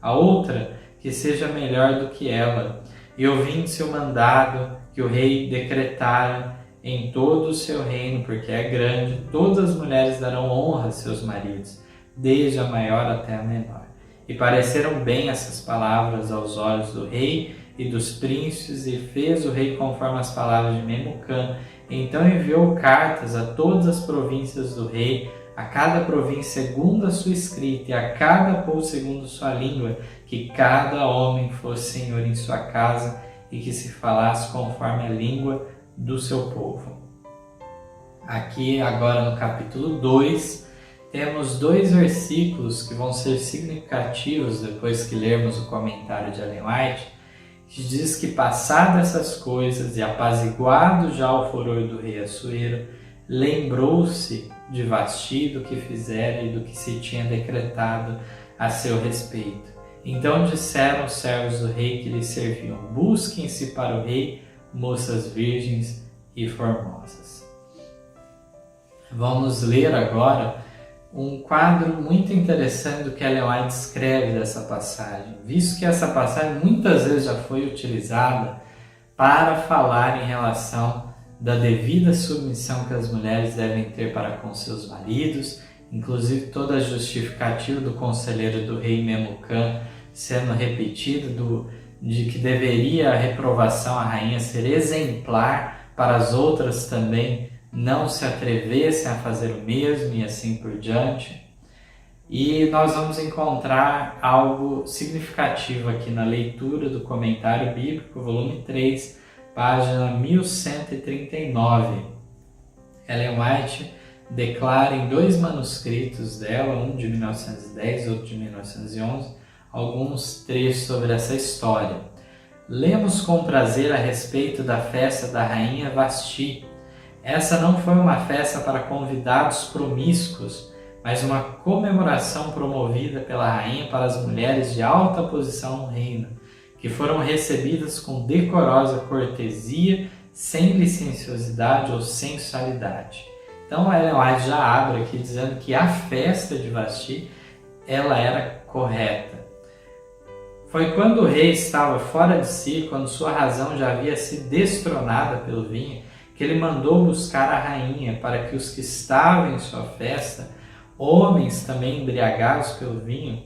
a outra que seja melhor do que ela. E ouvindo-se o mandado que o rei decretara em todo o seu reino, porque é grande, todas as mulheres darão honra a seus maridos, desde a maior até a menor. E pareceram bem essas palavras aos olhos do rei e dos príncipes, e fez o rei conforme as palavras de Memucã. Então enviou cartas a todas as províncias do rei, a cada província segundo a sua escrita, e a cada povo segundo sua língua, que cada homem fosse senhor em sua casa, e que se falasse conforme a língua do seu povo. Aqui agora no capítulo 2, temos 2 versículos que vão ser significativos depois que lermos o comentário de Ellen White, que diz que passadas essas coisas e apaziguado já o furor do rei Assuero, lembrou-se de Vasti do que fizera e do que se tinha decretado a seu respeito. Então disseram os servos do rei que lhe serviam: busquem-se para o rei moças virgens e formosas. Vamos ler agora um quadro muito interessante do que Ellen White escreve dessa passagem, visto que essa passagem muitas vezes já foi utilizada para falar em relação da devida submissão que as mulheres devem ter para com seus maridos, inclusive toda a justificativa do conselheiro do rei Memucã sendo repetido de que deveria a reprovação à rainha ser exemplar para as outras também não se atrevessem a fazer o mesmo e assim por diante. E nós vamos encontrar algo significativo aqui na leitura do Comentário Bíblico, volume 3, página 1139. Ellen White declara em 2 manuscritos dela, um de 1910 e outro de 1911, alguns trechos sobre essa história. Lemos com prazer a respeito da festa da rainha Vasti. Essa não foi uma festa para convidados promíscuos, mas uma comemoração promovida pela rainha para as mulheres de alta posição no reino, que foram recebidas com decorosa cortesia, sem licenciosidade ou sensualidade. Então a Ellen White já abre aqui dizendo que a festa de Vasti ela era correta. Foi quando o rei estava fora de si, quando sua razão já havia sido destronada pelo vinho, que ele mandou buscar a rainha para que os que estavam em sua festa, homens também embriagados pelo vinho,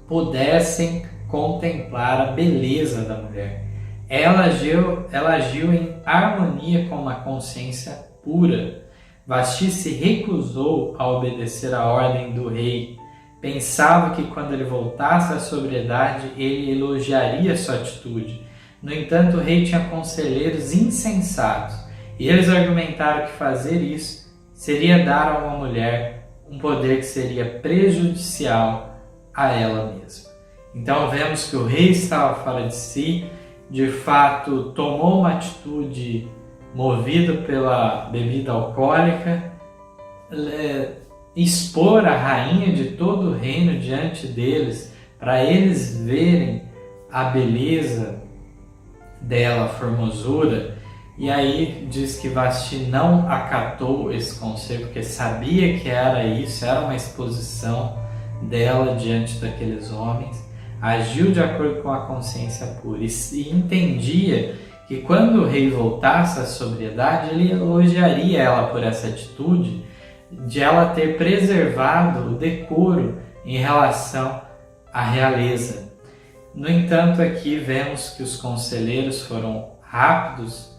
pudessem contemplar a beleza da mulher. Ela agiu em harmonia com uma consciência pura. Vasti se recusou a obedecer à ordem do rei. Pensava que quando ele voltasse à sobriedade, ele elogiaria sua atitude. No entanto, o rei tinha conselheiros insensatos, e eles argumentaram que fazer isso seria dar a uma mulher um poder que seria prejudicial a ela mesma. Então vemos que o rei estava fora de si, de fato tomou uma atitude movido pela bebida alcoólica, expor a rainha de todo o reino diante deles, para eles verem a beleza dela, a formosura. E aí diz que Vasti não acatou esse conselho, porque sabia que era isso, era uma exposição dela diante daqueles homens, agiu de acordo com a consciência pura e entendia que quando o rei voltasse à sobriedade, ele elogiaria ela por essa atitude de ela ter preservado o decoro em relação à realeza. No entanto, aqui vemos que os conselheiros foram rápidos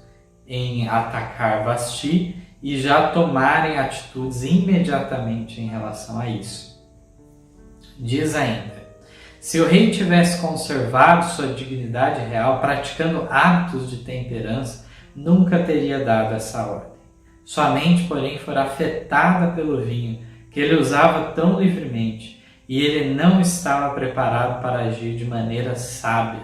em atacar Vasti e já tomarem atitudes imediatamente em relação a isso. Diz ainda: se o rei tivesse conservado sua dignidade real, praticando hábitos de temperança, nunca teria dado essa ordem. Sua mente, porém, fora afetada pelo vinho, que ele usava tão livremente, e ele não estava preparado para agir de maneira sábia.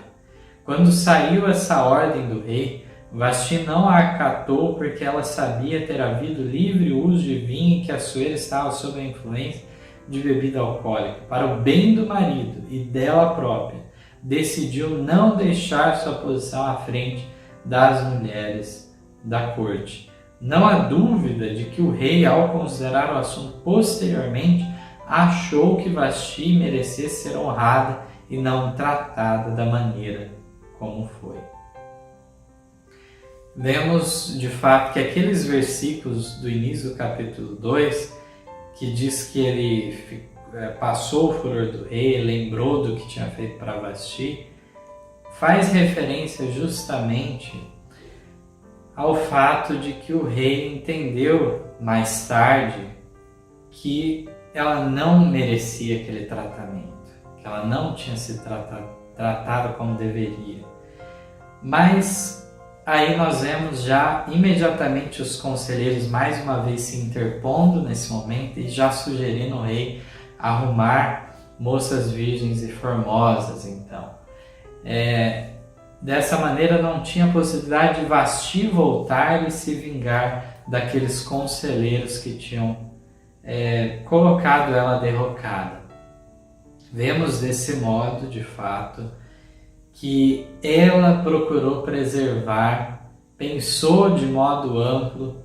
Quando saiu essa ordem do rei, Vasti não a acatou, porque ela sabia ter havido livre uso de vinho e que a Suera estava sob a influência de bebida alcoólica. Para o bem do marido e dela própria, decidiu não deixar sua posição à frente das mulheres da corte. Não há dúvida de que o rei, ao considerar o assunto posteriormente, achou que Vasti merecesse ser honrada e não tratada da maneira como foi. Vemos de fato que aqueles versículos do início do capítulo 2, que diz que ele passou o furor do rei, lembrou do que tinha feito para Vasti, faz referência justamente ao fato de que o rei entendeu mais tarde que ela não merecia aquele tratamento, que ela não tinha sido tratada como deveria. Mas aí nós vemos já imediatamente os conselheiros mais uma vez se interpondo nesse momento e já sugerindo ao rei arrumar moças virgens e formosas. Então, dessa maneira não tinha possibilidade de Vasti voltar e se vingar daqueles conselheiros que tinham colocado ela derrocada. Vemos desse modo, de fato, que ela procurou preservar, pensou de modo amplo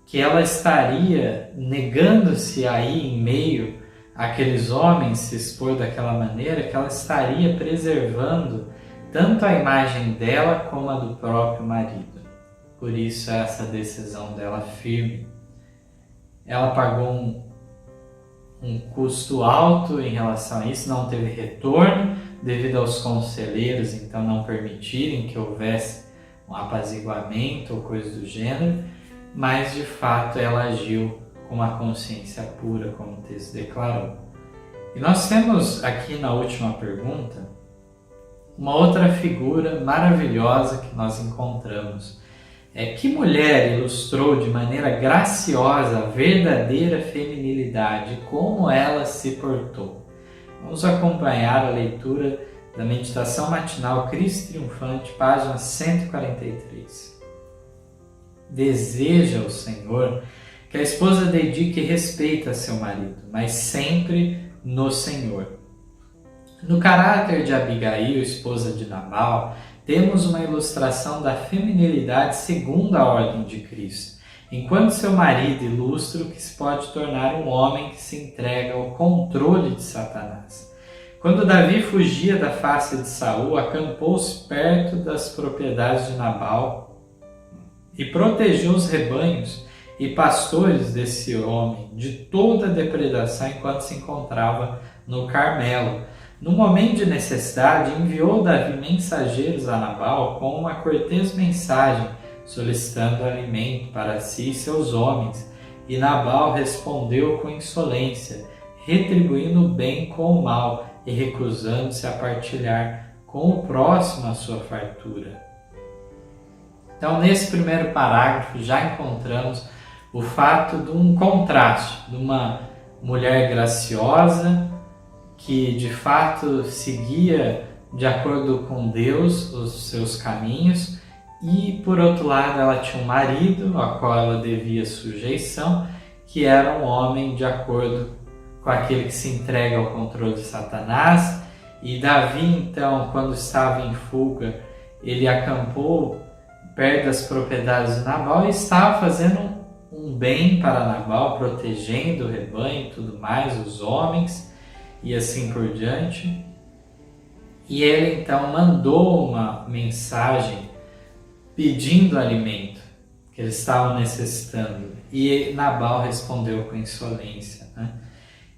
que ela estaria negando-se aí em meio àqueles homens se expor daquela maneira, que ela estaria preservando tanto a imagem dela como a do próprio marido. Por isso essa decisão dela firme. Ela pagou um custo alto em relação a isso, não teve retorno devido aos conselheiros, então não permitirem que houvesse um apaziguamento ou coisa do gênero, mas de fato ela agiu com uma consciência pura, como o texto declarou. E nós temos aqui na última pergunta uma outra figura maravilhosa que nós encontramos. Que mulher ilustrou de maneira graciosa a verdadeira feminilidade, como ela se portou? Vamos acompanhar a leitura da meditação matinal Cristo Triunfante, página 143. Deseja o Senhor que a esposa dedique respeito a seu marido, mas sempre no Senhor. No caráter de Abigail, esposa de Nabal, temos uma ilustração da feminilidade segundo a ordem de Cristo, enquanto seu marido ilustra o que se pode tornar um homem que se entrega ao controle de Satanás. Quando Davi fugia da face de Saul, acampou-se perto das propriedades de Nabal e protegeu os rebanhos e pastores desse homem de toda a depredação enquanto se encontrava no Carmelo. No momento de necessidade, enviou Davi mensageiros a Nabal com uma cortês mensagem, solicitando alimento para si e seus homens. E Nabal respondeu com insolência, retribuindo o bem com o mal e recusando-se a partilhar com o próximo a sua fartura. Então, nesse primeiro parágrafo, já encontramos o fato de um contraste, de uma mulher graciosa, que de fato seguia de acordo com Deus os seus caminhos, e por outro lado ela tinha um marido ao qual ela devia sujeição, que era um homem de acordo com aquele que se entrega ao controle de Satanás. E Davi, então, quando estava em fuga, ele acampou perto das propriedades de Nabal e estava fazendo um bem para Nabal, protegendo o rebanho e tudo mais, os homens e assim por diante. E ele então mandou uma mensagem pedindo alimento, que eles estavam necessitando, e Nabal respondeu com insolência, né?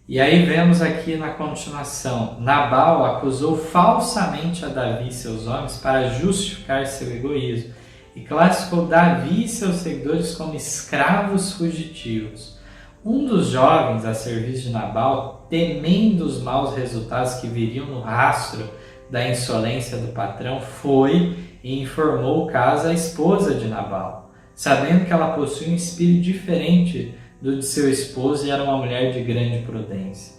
E aí vemos aqui na continuação, Nabal acusou falsamente a Davi e seus homens para justificar seu egoísmo e classificou Davi e seus seguidores como escravos fugitivos. Um dos jovens a serviço de Nabal, temendo os maus resultados que viriam no rastro da insolência do patrão, foi e informou o caso à esposa de Nabal, sabendo que ela possuía um espírito diferente do de seu esposo e era uma mulher de grande prudência.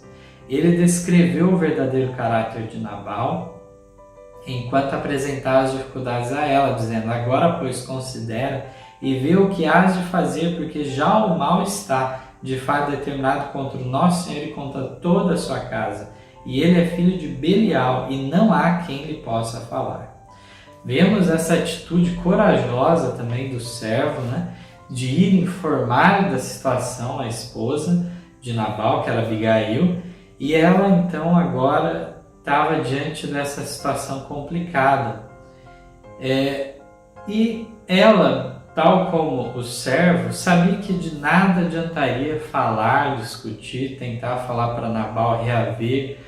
Ele descreveu o verdadeiro caráter de Nabal, enquanto apresentava as dificuldades a ela, dizendo: agora, pois, considera e vê o que has de fazer, porque já o mal está, de fato, determinado contra o nosso Senhor e contra toda a sua casa. E ele é filho de Belial, e não há quem lhe possa falar. Vemos essa atitude corajosa também do servo, né, de ir informar da situação a esposa de Nabal, que era Abigail, e ela então agora estava diante dessa situação complicada. E ela, tal como o servo, sabia que de nada adiantaria falar, discutir, tentar falar para Nabal reaver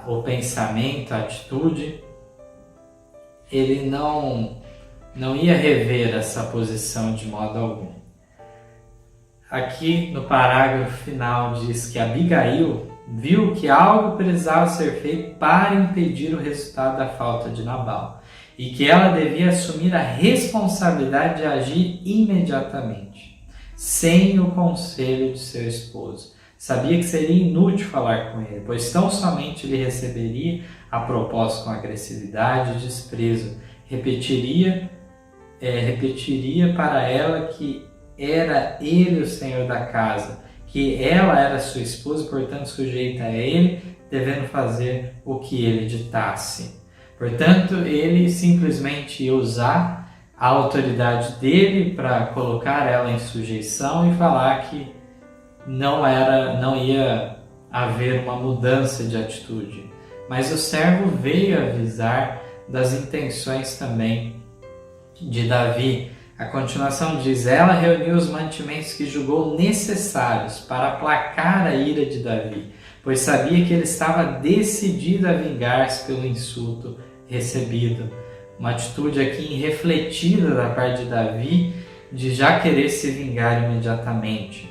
o pensamento, a atitude. Ele não ia rever essa posição de modo algum. Aqui no parágrafo final diz que Abigail viu que algo precisava ser feito para impedir o resultado da falta de Nabal e que ela devia assumir a responsabilidade de agir imediatamente, sem o conselho de seu esposo. Sabia que seria inútil falar com ele, pois tão somente ele receberia a proposta com agressividade e desprezo. Repetiria para ela que era ele o senhor da casa, que ela era sua esposa e, portanto, sujeita a ele, devendo fazer o que ele ditasse. Portanto, ele simplesmente ia usar a autoridade dele para colocar ela em sujeição e falar que não ia haver uma mudança de atitude. Mas o servo veio avisar das intenções também de Davi. A continuação diz: ela reuniu os mantimentos que julgou necessários para aplacar a ira de Davi, pois sabia que ele estava decidido a vingar-se pelo insulto recebido. Uma atitude aqui irrefletida da parte de Davi, de já querer se vingar imediatamente.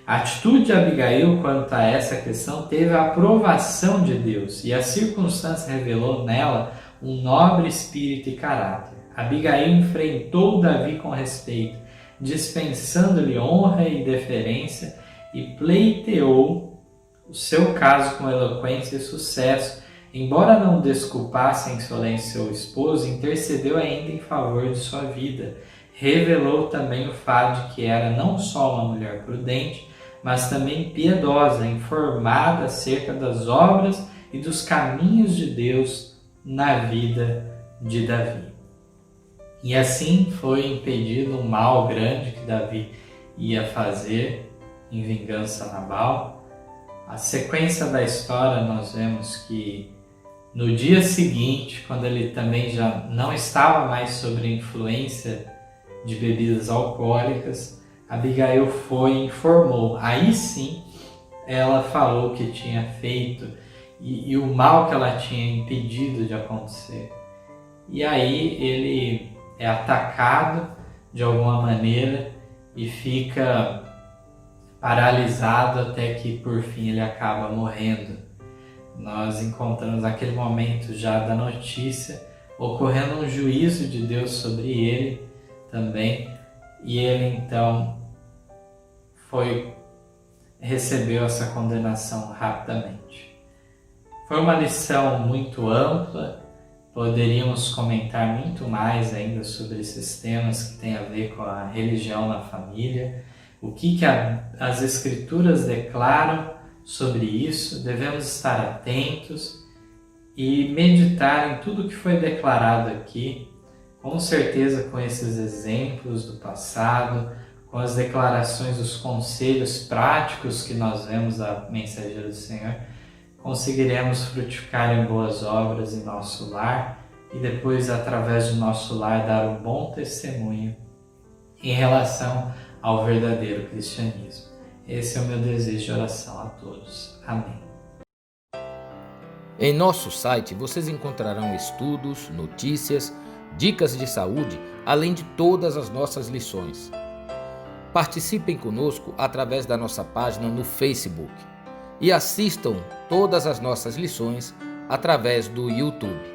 A atitude de Abigail quanto a essa questão teve a aprovação de Deus e a circunstância revelou nela um nobre espírito e caráter. Abigail enfrentou Davi com respeito, dispensando-lhe honra e deferência, e pleiteou o seu caso com eloquência e sucesso. Embora não desculpasse a insolência seu esposo, intercedeu ainda em favor de sua vida. Revelou também o fato de que era não só uma mulher prudente, mas também piedosa, informada acerca das obras e dos caminhos de Deus na vida de Davi. E assim foi impedido um mal grande que Davi ia fazer em vingança a Nabal. A sequência da história nós vemos que no dia seguinte, quando ele também já não estava mais sob influência de bebidas alcoólicas, Abigail foi e informou. Aí sim ela falou o que tinha feito e o mal que ela tinha impedido de acontecer. E aí ele é atacado de alguma maneira e fica paralisado até que por fim ele acaba morrendo. Nós encontramos naquele momento já da notícia ocorrendo um juízo de Deus sobre ele também, e ele então recebeu essa condenação rapidamente. Foi uma lição muito ampla, poderíamos comentar muito mais ainda sobre esses temas que têm a ver com a religião na família, o que as Escrituras declaram sobre isso. Devemos estar atentos e meditar em tudo que foi declarado aqui, com certeza com esses exemplos do passado, com as declarações, os conselhos práticos que nós vemos da Mensageira do Senhor, conseguiremos frutificar em boas obras em nosso lar e depois, através do nosso lar, dar um bom testemunho em relação ao verdadeiro cristianismo. Esse é o meu desejo de oração a todos. Amém. Em nosso site vocês encontrarão estudos, notícias, dicas de saúde, além de todas as nossas lições. Participem conosco através da nossa página no Facebook e assistam todas as nossas lições através do YouTube.